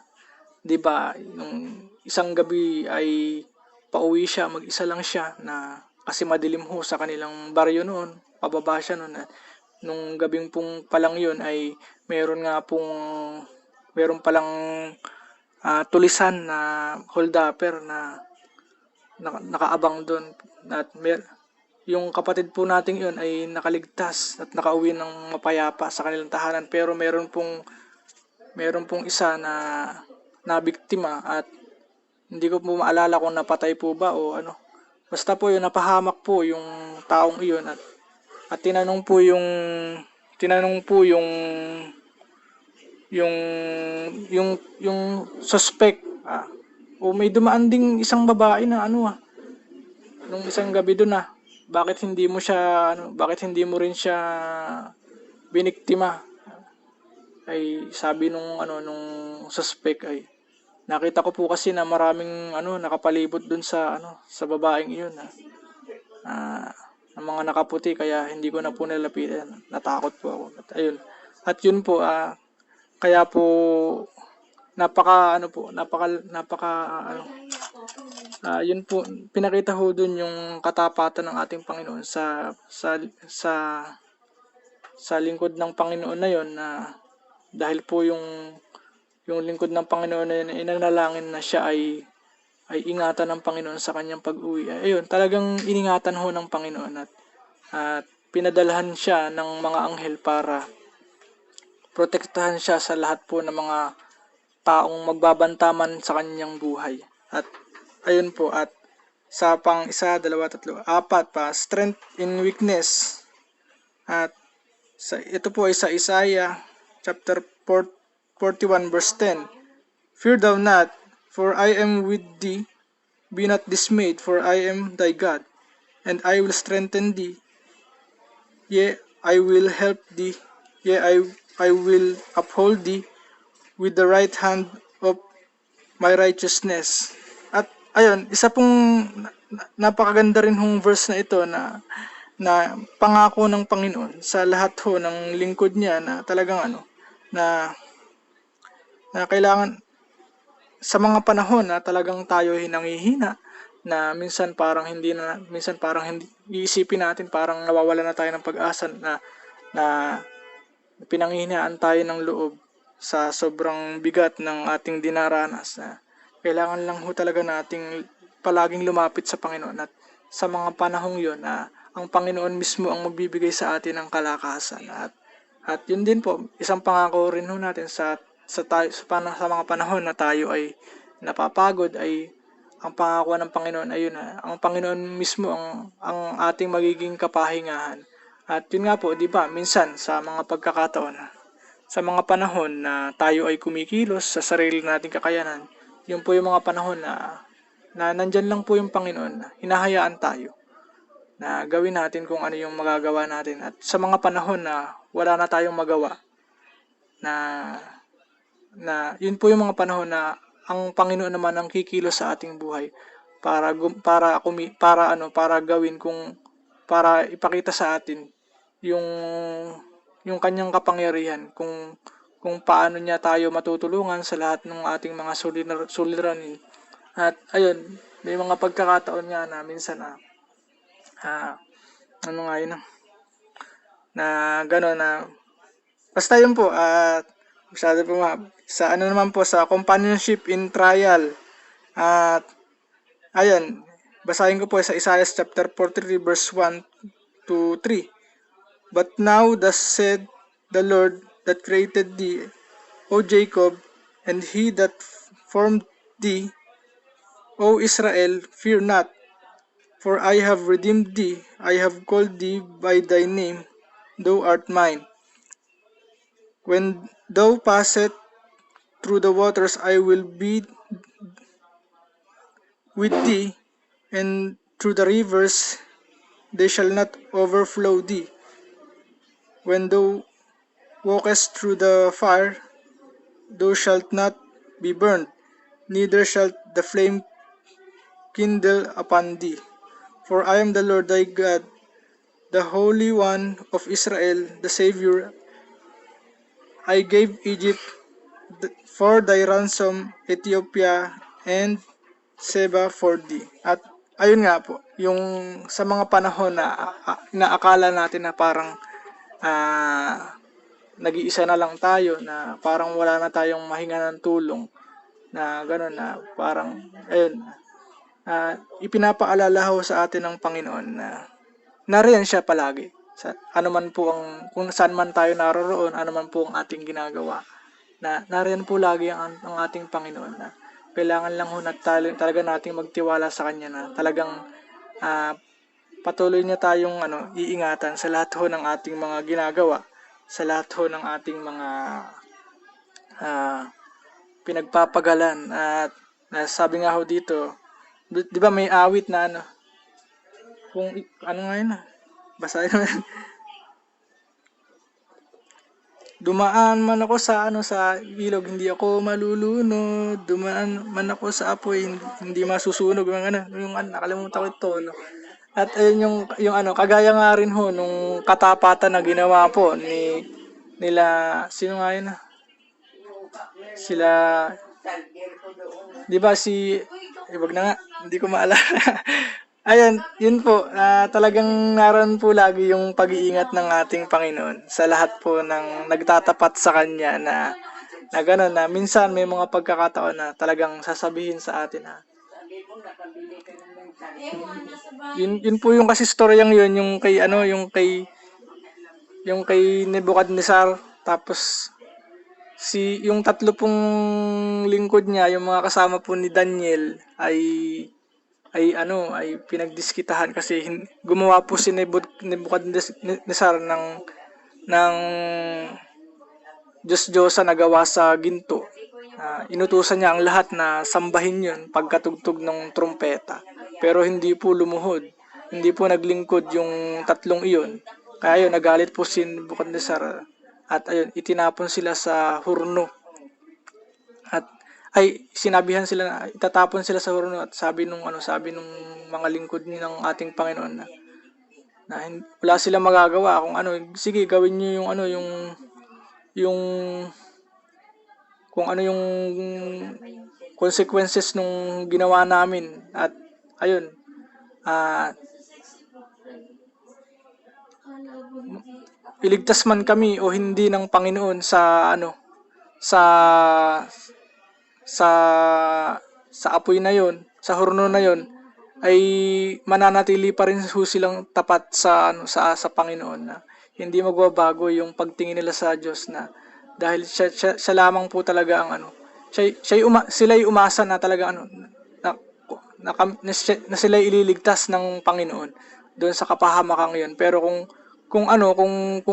S2: 'di ba, nung isang gabi ay pauwi siya, mag-isa lang siya na kasi madilim ho sa kanilang baryo noon, pababa siya noon at nung gabing pong palang yun ay meron palang tulisan na holdupper na nakaabang doon at yung kapatid po nating yun ay nakaligtas at nakauwi ng mapayapa sa kanilang tahanan, pero meron pong isa na biktima at hindi ko po maalala kung napatay po ba o ano. Basta po yun, napahamak po yung taong iyon at tinanong po yung suspect, o may dumaan ding isang babae na nung isang gabi doon bakit hindi mo rin siya biniktima? Ay sabi nung suspect ay, nakita ko po kasi na maraming nakapalibot dun sa babaeng iyon ng mga nakaputi, kaya hindi ko na po nilapitan. Natakot po ako. At ayun. At yun po kaya po yun po, pinakita ho dun yung katapatan ng ating Panginoon sa lingkod ng Panginoon na yun, na dahil po yung lingkod ng Panginoon na yun, inanalangin na siya ay ingatan ng Panginoon sa kanyang pag-uwi. Ayun, talagang iningatan ho ng Panginoon at pinadalhan siya ng mga anghel para protektahan siya sa lahat po ng mga taong magbabantaman sa kanyang buhay. At ayun po, at sa pang 1, 2, 3, 4 pa, strength in weakness. At ito po ay sa Isaiah chapter 41 verse 10. Fear thou not, for I am with thee. Be not dismayed, for I am thy God, and I will strengthen thee. Yea, I will help thee. Yea, I will uphold thee with the right hand of my righteousness. At ayun, isa pong napakaganda rin hong verse na ito na pangako ng Panginoon sa lahat ho ng lingkod niya na talagang na kailangan sa mga panahon na talagang tayo ay nangihina, na minsan parang hindi iisipin natin, parang nawawala na tayo ng pag-asa, na pinanghihinaan tayo ng loob sa sobrang bigat ng ating dinaranas. Kailangan lang ho talaga nating palaging lumapit sa Panginoon, at sa mga panahong yon ang Panginoon mismo ang magbibigay sa atin ng kalakasan. At yun din po, isang pangako rin ho natin sa mga panahon na tayo ay napapagod, ay ang pangako ng Panginoon ay yun, ang Panginoon mismo ang ating magiging kapahingahan. At yun nga po, di ba, minsan sa mga pagkakataon, sa mga panahon na tayo ay kumikilos sa sarili nating kakayanan, yun po yung mga panahon na nandyan lang po yung Panginoon, hinahayaan tayo na gawin natin kung ano yung magagawa natin. At sa mga panahon na wala na tayong magawa, na yun po yung mga panahon na ang Panginoon naman ang kikilos sa ating buhay para gawin para ipakita sa atin yung kanyang kapangyarihan, kung paano niya tayo matutulungan sa lahat ng ating mga suliranin. At ayun, may mga pagkakataon nga na minsan na gano'n na basta yun po at masyado po sa ano naman po sa companionship in trial at ayun basahin ko po sa Isaiah chapter 43 verse 1 to 3. But now thus said the Lord that created thee, O Jacob, and he that formed thee, O Israel, fear not, for I have redeemed thee, I have called thee by thy name, thou art mine. When thou passest through the waters, I will be with thee, and through the rivers, they shall not overflow thee. When thou walkest through the fire, thou shalt not be burned, neither shall the flame kindle upon thee. For I am the Lord thy God, the Holy One of Israel, the Savior. I gave Egypt for thy ransom, Ethiopia and Seba for thee. At ayun nga po, yung sa mga panahon na naakala natin na parang nag-iisa na lang tayo, na parang wala na tayong mahinga ng tulong, na gano'n na parang, ayun, ipinapaalala ho sa atin ng Panginoon na nariyan siya palagi. Sa ano man po kung saan man tayo naroroon, ano man po ang ating ginagawa, na nariyan po lagi ang ating Panginoon na kailangan lang ho na talaga nating magtiwala sa Kanya na talagang patuloy niya tayong iingatan sa lahat ho ng ating mga ginagawa, sa lahat ho ng ating mga pinagpapagalan. At sabi nga ho dito, di ba may awit na kung ano nga yun basahin naman. Dumaan man ako sa sa ilog, hindi ako malulunod. Dumaan man ako sa apoy, hindi masusunog. Yung nakalimutan ko ito, no? At ayun yung kagaya nga rin ho nung katapatan na ginawa po nila, sino nga yun? Sila, di ba wag na nga, hindi ko maalala. Ayan, yun po, talagang naroon po lagi yung pag-iingat ng ating Panginoon sa lahat po ng nagtatapat sa Kanya na gano'n na minsan may mga pagkakataon na talagang sasabihin sa atin na yun po yung kasi storyang yun, yung kay Nebuchadnezzar, tapos yung tatlo pong lingkod niya, yung mga kasama po ni Daniel ay pinagdiskitahan kasi gumawa po si Nebuchadnezzar ng Diyos-Diyosa na gawa sa ginto. Inutusan niya ang lahat na sambahin yun pagkatugtog ng trumpeta. Pero hindi po lumuhod. Hindi po naglingkod yung tatlong iyon. Kaya yun, nagalit po si Nebuchadnezzar at ayun, itinapon sila sa hurno. At sinabihan sila na itatapon sila sa hurno, at sabi nung mga lingkod ni ng ating Panginoon na wala sila magagawa kung sige gawin niyo yung kung yung consequences nung ginawa namin. At ayun, iligtas man kami o hindi ng Panginoon sa sa apoy na yon, sa hurno na yon, ay mananatili pa rin silang tapat sa Panginoon, na hindi magbabago yung pagtingin nila sa Diyos, na dahil siya lamang po talaga ang sila'y umasa na talaga na sila'y ililigtas ng Panginoon doon sa kapahamakang yon. Pero kung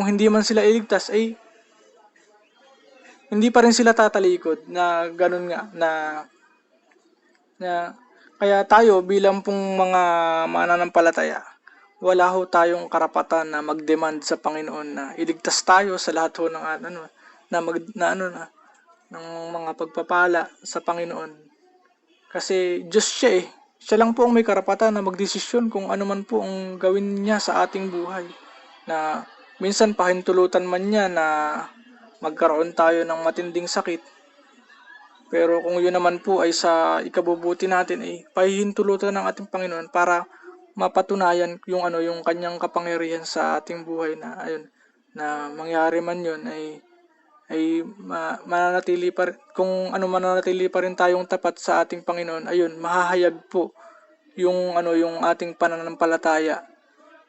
S2: hindi man sila iligtas, ay hindi pa rin sila tatalikod, na ganun nga na kaya tayo bilang pong mga mananampalataya, wala ho tayong karapatan na mag-demand sa Panginoon na iligtas tayo sa lahat ho ng ng mga pagpapala sa Panginoon. Kasi Diyos siya Siya lang po ang may karapatan na magdesisyon kung ano man po ang gawin niya sa ating buhay. Na minsan pahintulutan man niya na magkaroon tayo ng matinding sakit. Pero kung yun naman po ay sa ikabubuti natin, pahihintulutan ng ating Panginoon para mapatunayan yung kanyang kapangyarihan sa ating buhay, na ayun, na mangyari man yun ay mananatili pa kung ano mananatili pa rin tayong tapat sa ating Panginoon, ayun, mahahayag po yung ating pananampalataya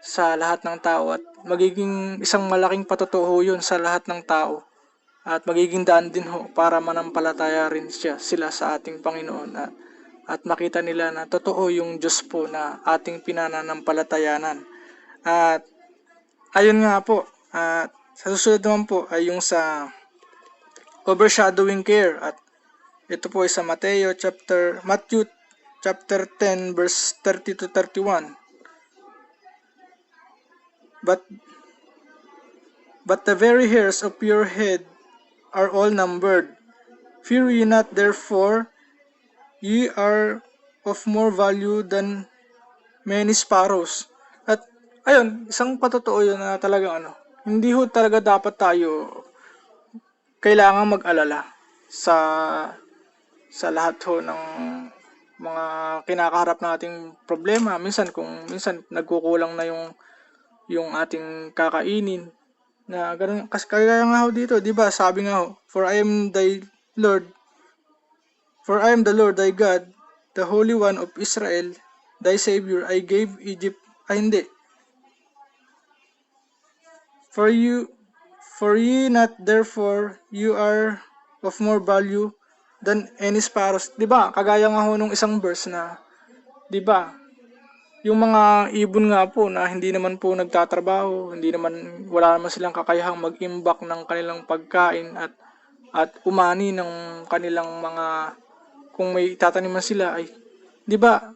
S2: sa lahat ng tao at magiging isang malaking patotoo yun sa lahat ng tao at magiging daan din ho para manampalataya rin sila sa ating Panginoon at makita nila na totoo yung Diyos po na ating pinananampalatayanan. At ayun nga po, at sa susunod naman po ay yung sa overshadowing care, at ito po ay sa Matthew chapter 10 verse 30 to 31. But the very hairs of your head are all numbered. Fear ye not, therefore, ye are of more value than many sparrows. At ayun, isang patotoo yun na talagang hindi ho talaga dapat tayo kailangang mag-alala sa lahat ho ng mga kinakaharap nating problema. Minsan nagkukulang na yung ating kakainin na ganun. Kasi kaya nga ho dito, 'di ba? Sabi nga ho, for I am the Lord thy God, the Holy One of Israel, thy Savior. I gave Egypt, hindi. For ye not therefore you are of more value than any sparrows. 'Di ba? Kagaya nga ho nung isang verse na, 'di ba? Yung mga ibon nga po na hindi naman po nagtatrabaho, wala naman silang kakayahang mag-imbak ng kanilang pagkain at umani ng kanilang mga, kung may tataniman sila ay, 'di ba?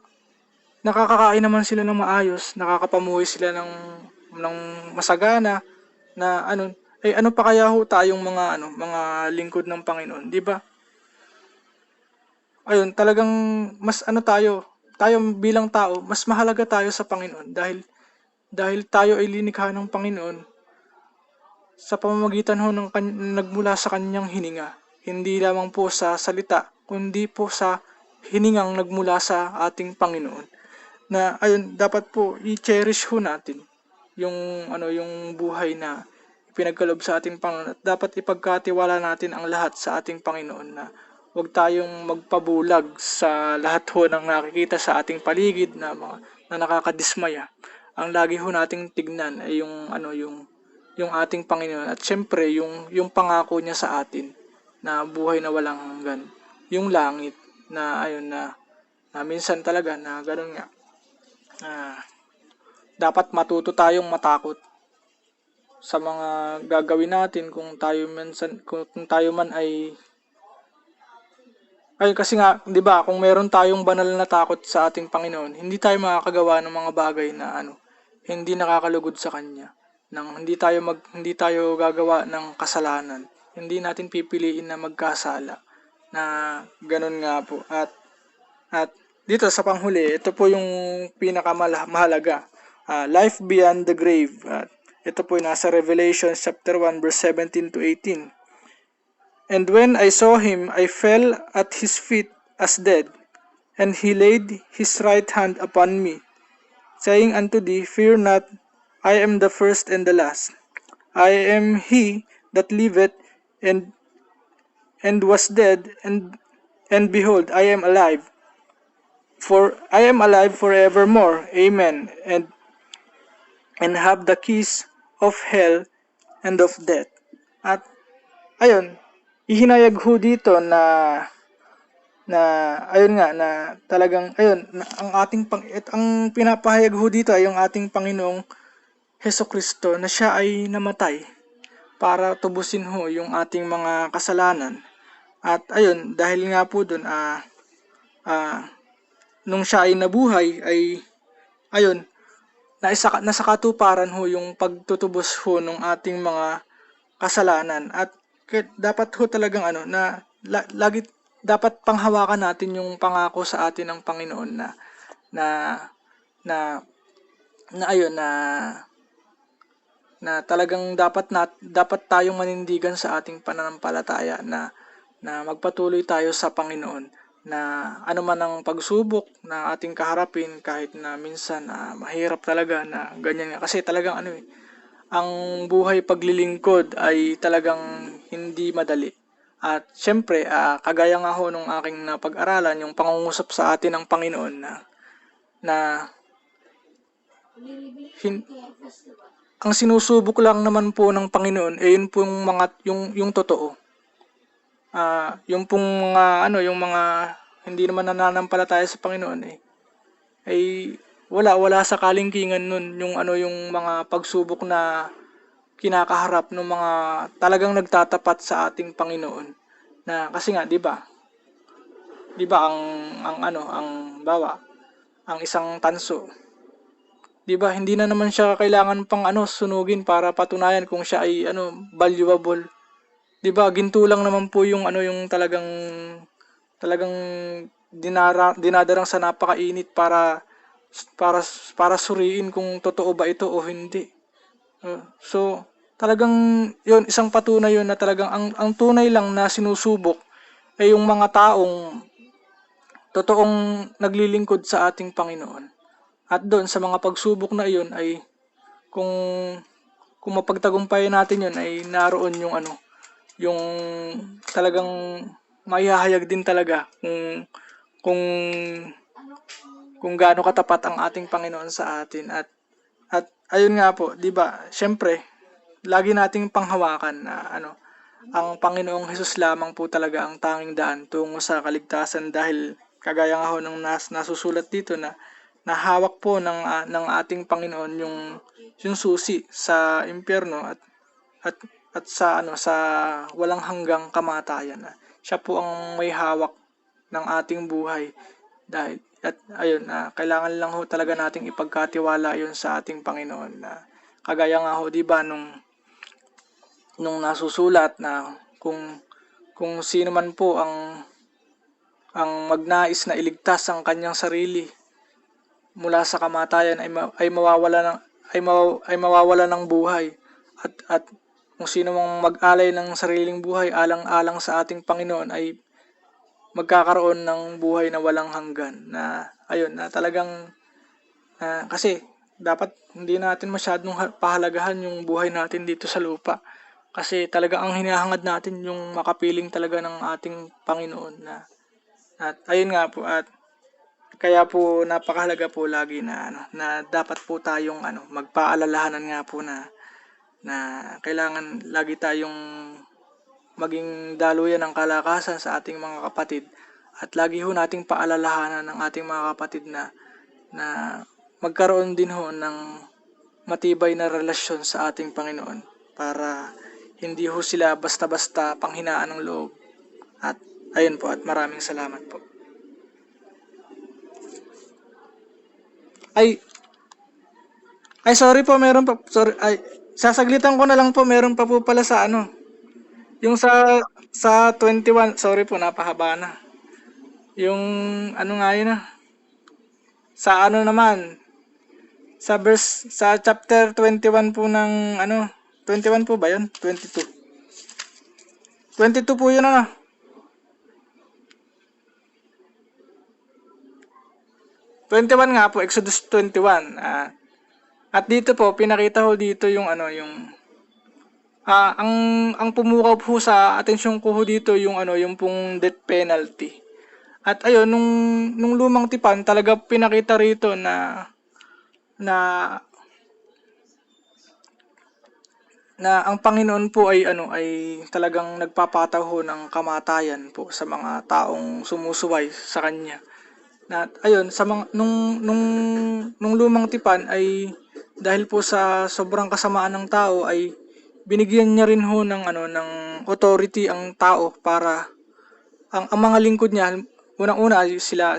S2: Nakakakain naman sila ng maayos, nakakapamuhay sila ng masagana na ano pa kaya ho tayong mga lingkod ng Panginoon, 'di ba? Ayun, talagang mas tayo bilang tao, mas mahalaga tayo sa Panginoon dahil tayo ay linikha ng Panginoon sa pamamagitan ho ng nagmula sa kanyang hininga. Hindi lamang po sa salita, kundi po sa hiningang nagmula sa ating Panginoon. Na ayun, dapat po i-cherish ho natin yung buhay na pinagkaloob sa ating Panginoon, at dapat ipagkatiwala natin ang lahat sa ating Panginoon, na huwag tayong magpabulag sa lahat ho ng nakikita sa ating paligid na nakakadismaya. Ang lagi ho nating tignan ay yung ating Panginoon, at syempre yung pangako niya sa atin na buhay na walang hanggan, yung langit na ayun na minsan talaga na ganoon nga, dapat matuto tayong matakot sa mga gagawin natin kung tayo man ay kasi nga, 'di ba, kung meron tayong banal na takot sa ating Panginoon, hindi tayo makakagawa ng mga bagay na hindi nakakalugod sa kanya. Hindi tayo gagawa ng kasalanan. Hindi natin pipiliin na magkasala. Na ganun nga po. At dito sa panghuli, ito po yung pinakamahalaga. Life beyond the grave. Ito po yung nasa Revelation chapter 1 verse 17 to 18. And when I saw him, I fell at his feet as dead, and he laid his right hand upon me, saying unto thee, Fear not, I am the first and the last. I am he that liveth and was dead, and behold, I am alive. For I am alive forevermore. Amen. And have the keys of hell and of death. At ayun, ihinayag ho dito na ayun nga na talagang ayun ang pinapahayag ho dito ay yung ating Panginoong Hesukristo, na siya ay namatay para tubusin ho yung ating mga kasalanan. At ayun, dahil nga po dun nung siya ay nabuhay ay ayun, nasa katuparan ho yung pagtutubos ho ng ating mga kasalanan. At dapat ho talagang lagi dapat panghawakan natin yung pangako sa atin ng Panginoon na talagang dapat tayong manindigan sa ating pananampalataya, na magpatuloy tayo sa Panginoon, na ano man ang pagsubok na ating kaharapin, kahit na minsan mahirap talaga na ganyan nga, kasi talagang ang buhay paglilingkod ay talagang hindi madali. At syempre, kagaya nga ho nung aking napag-aralan, yung pangungusap sa atin ng Panginoon na hin- ang sinusubok lang naman po ng Panginoon ay yun pong yung totoo. Yung pong yung mga hindi naman nananampalataya sa Panginoon ay wala sa kalingkingan nun yung mga pagsubok na kinakaharap ng mga talagang nagtatapat sa ating Panginoon. Na kasi nga 'di ba? 'Di ba ang isang tanso, 'di ba hindi na naman siya kailangan pang sunugin para patunayan kung siya ay valuable. 'Di ba? Ginto lang naman po yung yung talagang dinadarang sa napakainit para para suriin kung totoo ba ito o hindi. So, talagang yun, isang patunay yun na talagang ang tunay lang na sinusubok ay yung mga taong totoong naglilingkod sa ating Panginoon. At doon sa mga pagsubok na iyon ay kung mapagtagumpayan natin yun ay naroon yung talagang maihahayag din talaga kung gaano katapat ang ating Panginoon sa atin. At ayun nga po, 'di ba? Syempre, lagi nating panghawakan na ang Panginoong Hesus lamang po talaga ang tanging daan tungo sa kaligtasan, dahil kagaya nga ho ng nasusulat dito na nahawak po ng ating Panginoon yung susi sa impyerno at sa walang hanggang kamatayan. Siya po ang may hawak ng ating buhay, dahil at ayun, kailangan lang ho talaga nating ipagkatiwala yun sa ating Panginoon, na kagaya nga ho 'di ba nung nasusulat na kung sino man po ang magnais na iligtas ang kanyang sarili mula sa kamatayan ay mawawala ng buhay, at kung sino mang mag-alay ng sariling buhay alang-alang sa ating Panginoon ay magkakaroon ng buhay na walang hanggan. Na ayun, na talagang kasi dapat hindi natin masyadong pahalagahan yung buhay natin dito sa lupa, kasi talaga ang hinahangad natin yung makapiling talaga ng ating Panginoon. At ayun nga po, at kaya po napakahalaga po lagi na dapat po tayong magpaalalahanan nga po na kailangan lagi tayong maging daluyan ng kalakasan sa ating mga kapatid, at lagi ho nating paalalahanan ng ating mga kapatid na magkaroon din ho ng matibay na relasyon sa ating Panginoon, para hindi ho sila basta-basta panghinaan ng loob. At ayun po, at maraming salamat po. Ay, sorry po, meron pa, sorry, sasaglitan ko na lang po, meron pa po pala sa yung sa 21, sorry po, napahaba na. Yung nga yun sa naman, sa chapter 21 po ng 21 po ba yun? 22 po yun 21 nga po, Exodus 21. At dito po, pinakita ho dito yung ang pumukaw po sa atensyon ko dito yung yung pong death penalty. At ayun, nung lumang tipan, talaga pinakita rito na ang Panginoon po ay talagang nagpapataw ho ng kamatayan po sa mga taong sumusuway sa kanya. Na ayun, sa mga nung lumang tipan ay dahil po sa sobrang kasamaan ng tao ay binigyan niya rin ho ng ng authority ang tao, para ang mga lingkod niya, unang-una sila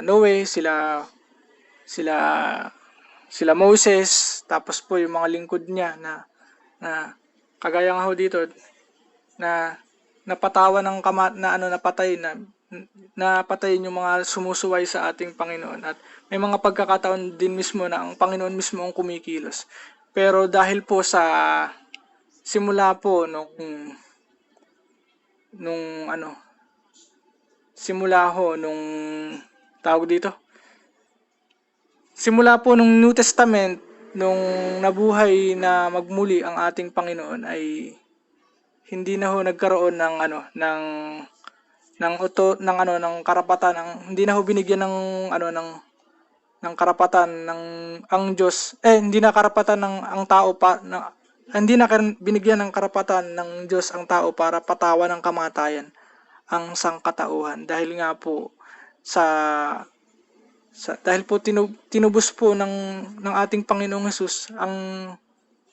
S2: Noe, sila Moses, tapos po yung mga lingkod niya na kagaya nga ho dito na napatawan ng napatay yung mga sumusuway sa ating Panginoon. At may mga pagkakataon din mismo na ang Panginoon mismo ang kumikilos. Pero dahil po sa simula po simula po nung New Testament nung nabuhay na magmuli ang ating Panginoon ay hindi na ho nagkaroon ng ng karapatan ng hindi na ho binigyan ng karapatan ng ang Diyos hindi na karapatan ng ang tao pa na hindi na binigyan ng karapatan ng Diyos ang tao para patawan ng kamatayan ang sangkatauhan dahil nga po sa dahil po tinubos po ng ating Panginoong Hesus ang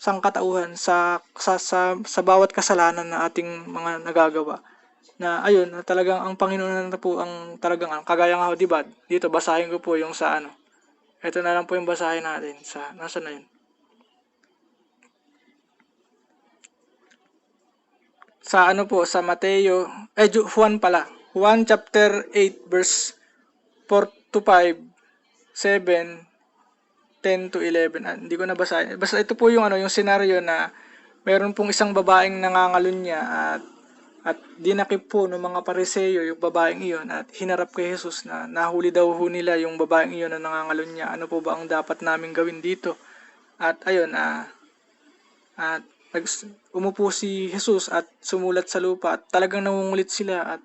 S2: sangkatauhan sa bawat kasalanan na ating mga nagagawa. Na ayun, na talagang ang Panginoon na po ang talagang kagaya nga ho, di ba? Dito basahin ko po yung sa ito na lang po yung basahin natin sa nasa na yun. Sa po sa Mateo, Juan pala. Juan chapter 8 verse 4 to 5, 7, 10 to 11. Hindi ko na basahin. Basta ito po yung yung scenario na meron pong isang babaeng nangangalunya at dinakip po ng mga pariseyo yung babaeng iyon at hinarap kay Jesus na nahuli daw ho nila yung babaeng iyon na nangangalunya. Ano po ba ang dapat naming gawin dito? At ayun, at umupo si Jesus at sumulat sa lupa at talagang nangungulit sila at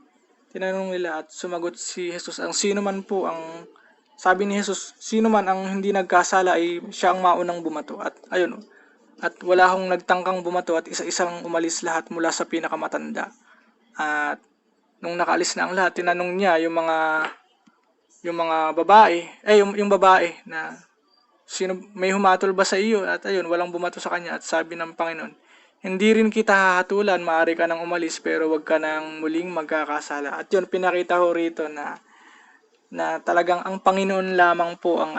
S2: tinanong nila at sumagot si Jesus, sabi ni Jesus, sino man ang hindi nagkasala ay siya ang maunang bumato. At ayun, at wala hong nagtangkang bumato at isa-isang umalis lahat mula sa pinakamatanda. At nung nakaalis na ang lahat, tinanong niya yung mga babae, yung babae na sino may humatol ba sa iyo? At ayun, walang bumato sa kanya at sabi ng Panginoon, hindi rin kita hahatulan, maaari ka nang umalis pero wag ka nang muling magkakasala. At yun, pinakita ko rito na talagang ang Panginoon lamang po ang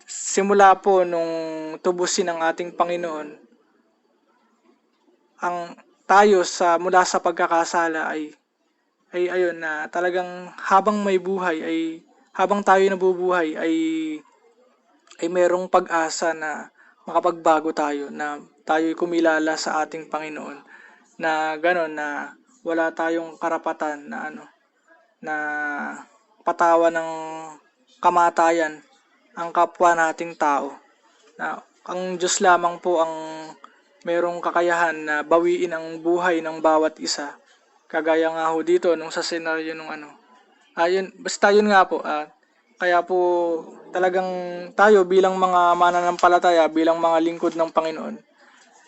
S2: simula po nung tubusin ng ating Panginoon, ang tayo mula sa pagkakasala ay ayun na talagang habang tayo nabubuhay ay merong pag-asa na makapagbago tayo, na tayo'y kumilala sa ating Panginoon, na gano'n na wala tayong karapatan na patawan ng kamatayan ang kapwa nating tao. Na ang Diyos lamang po ang merong kakayahan na bawiin ang buhay ng bawat isa. Kagaya nga ho dito nung sa senaryo nung basta yun nga po, kaya po talagang tayo bilang mga mananampalataya, bilang mga lingkod ng Panginoon,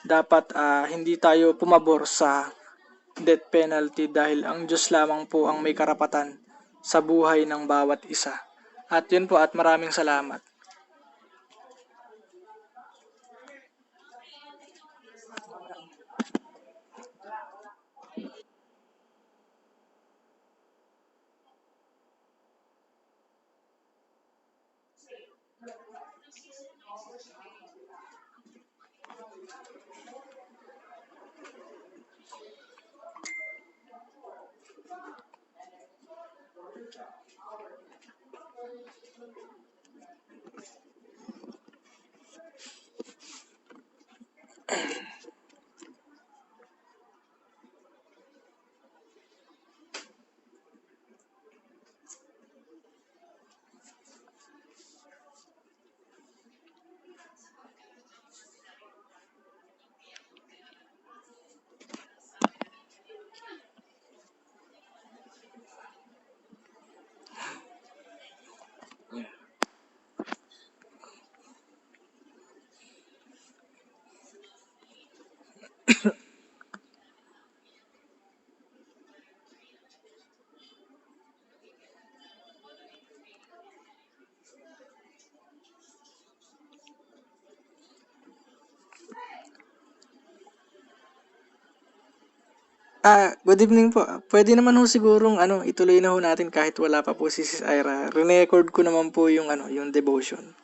S2: dapat hindi tayo pumabor sa death penalty dahil ang Diyos lamang po ang may karapatan sa buhay ng bawat isa. At yun po, at maraming salamat. Good evening po. Pwede naman ho sigurong ituloy na ho natin kahit wala pa po si Sis Ira. Re-record ko naman po yung devotion.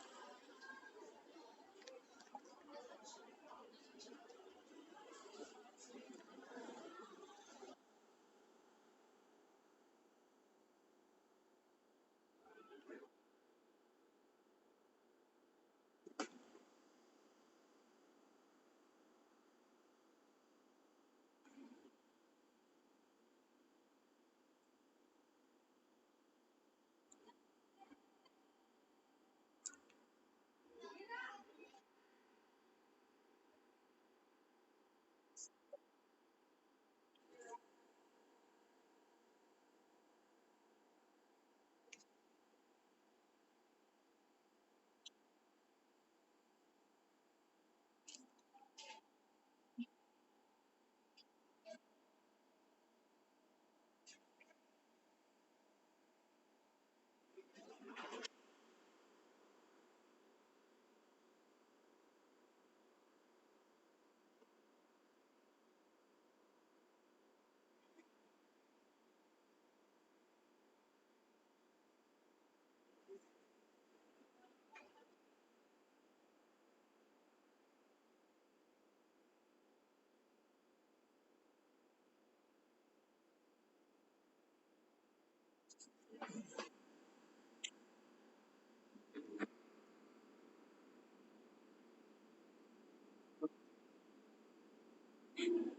S2: Mm.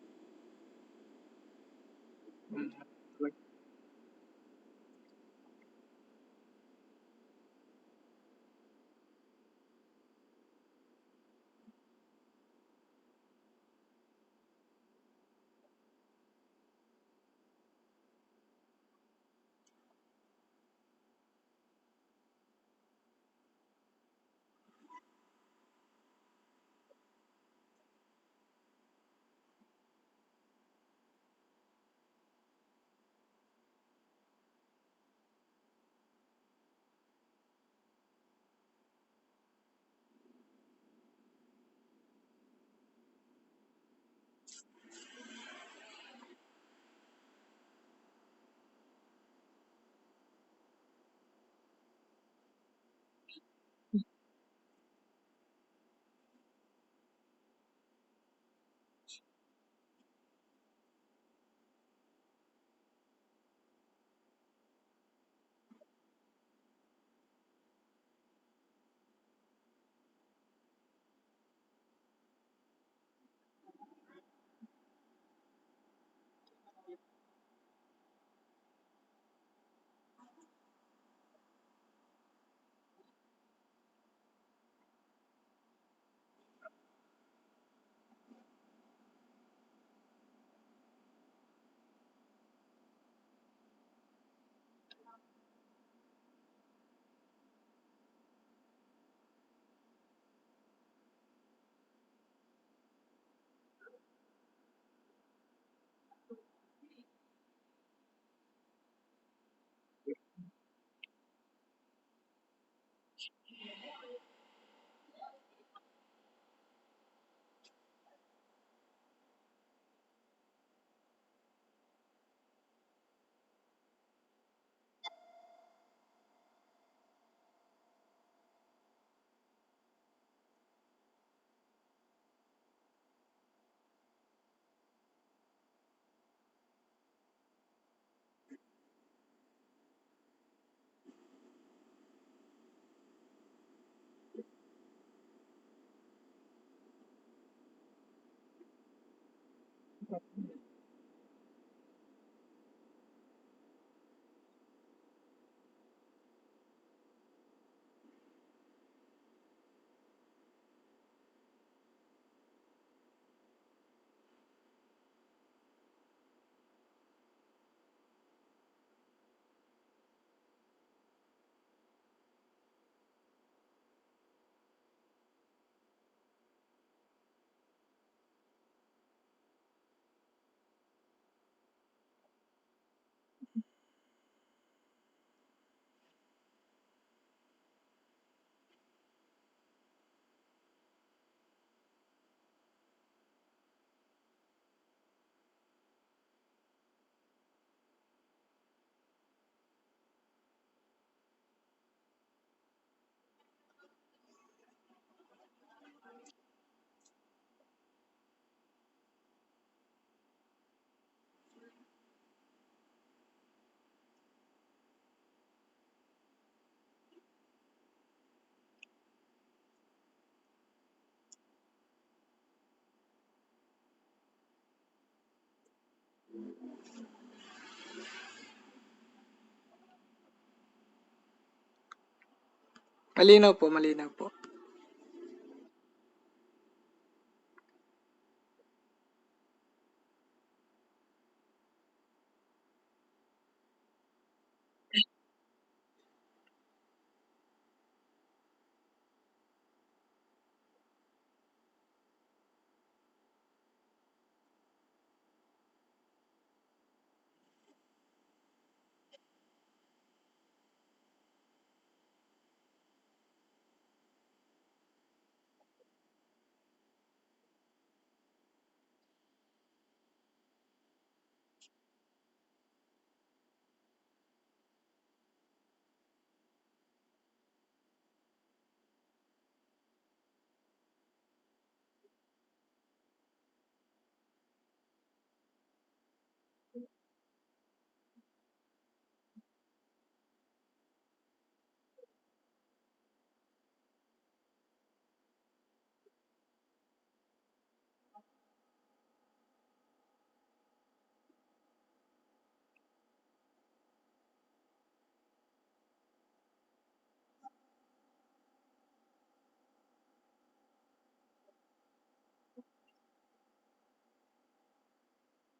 S2: Malinaw po, malinaw po.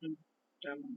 S2: Hmm, tama.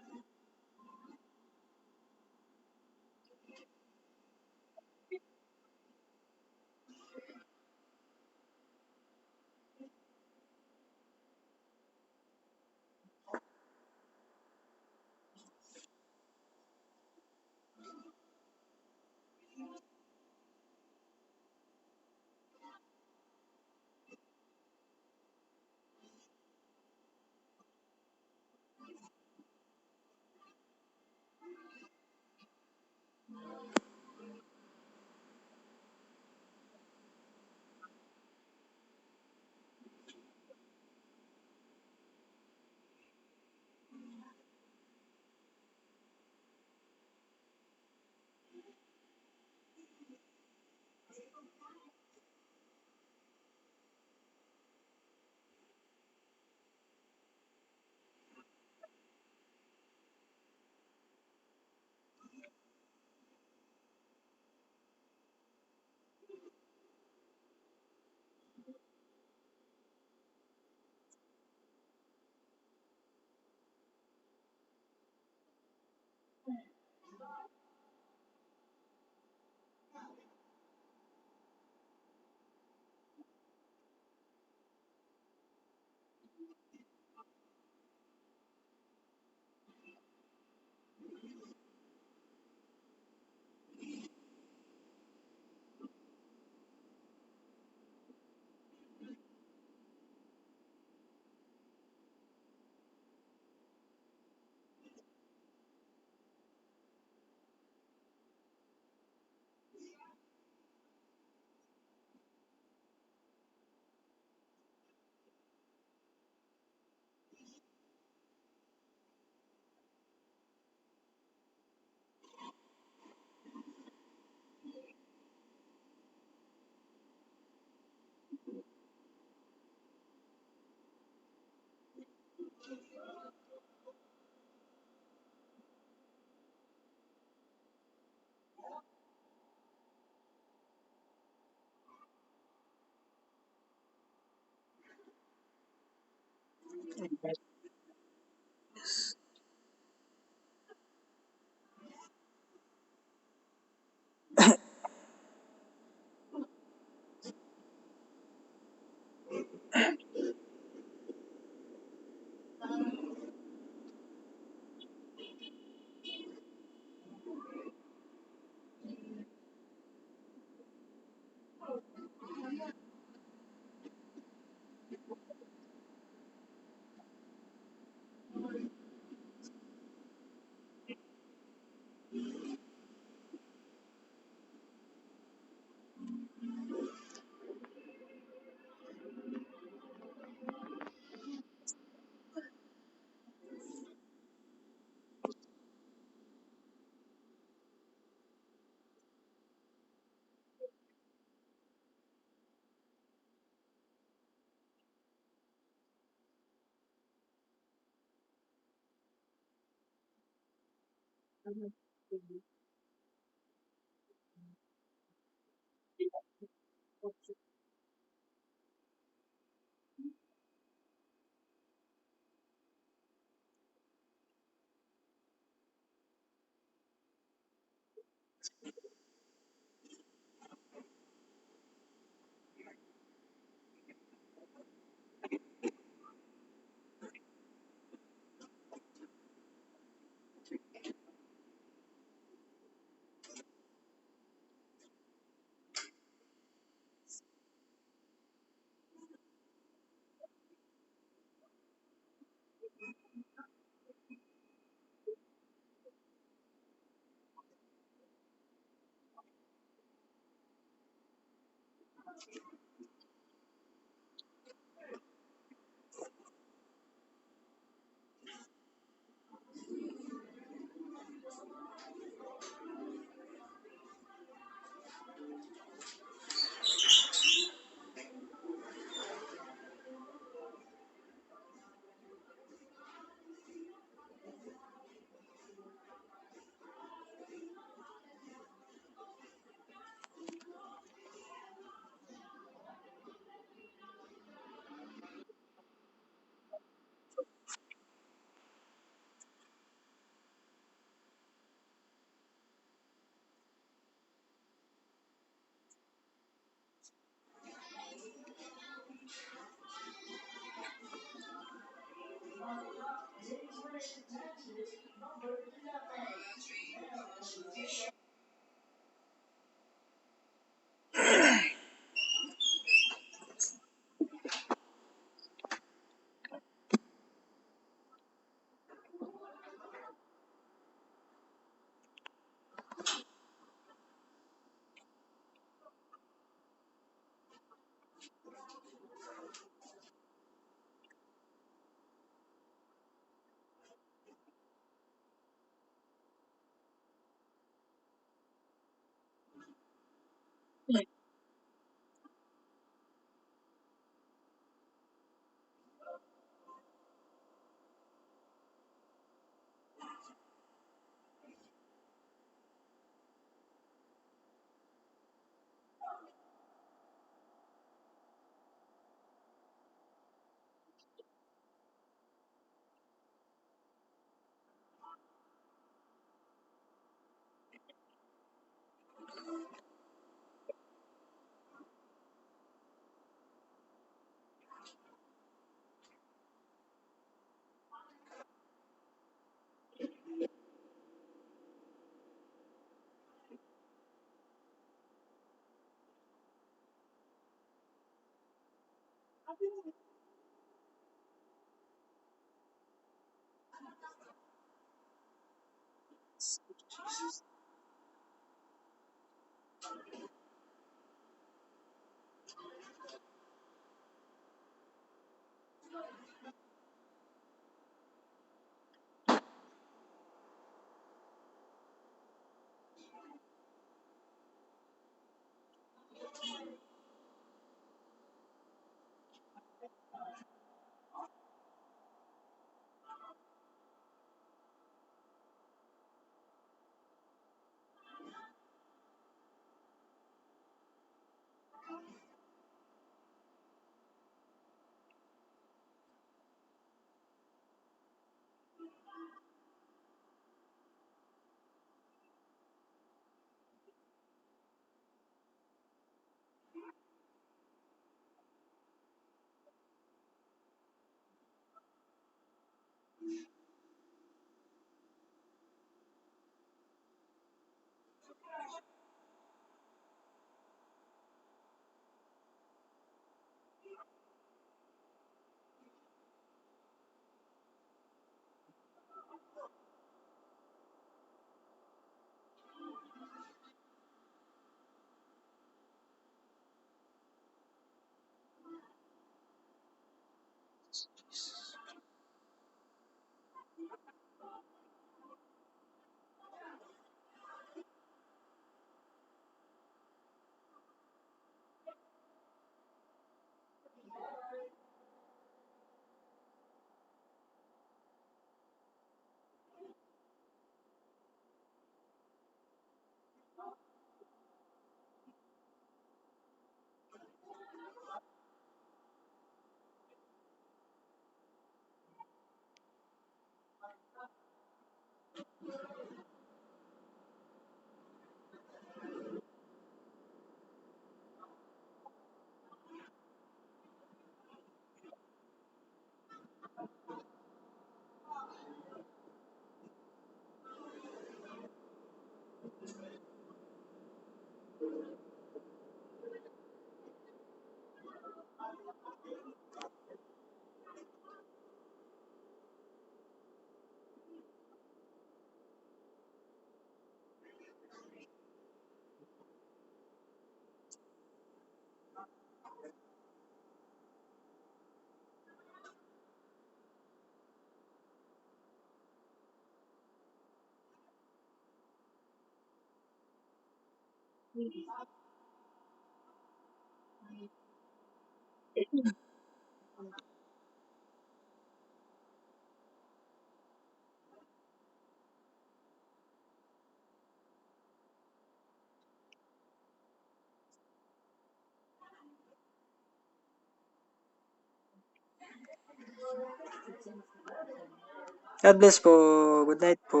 S3: God bless po. Good night po.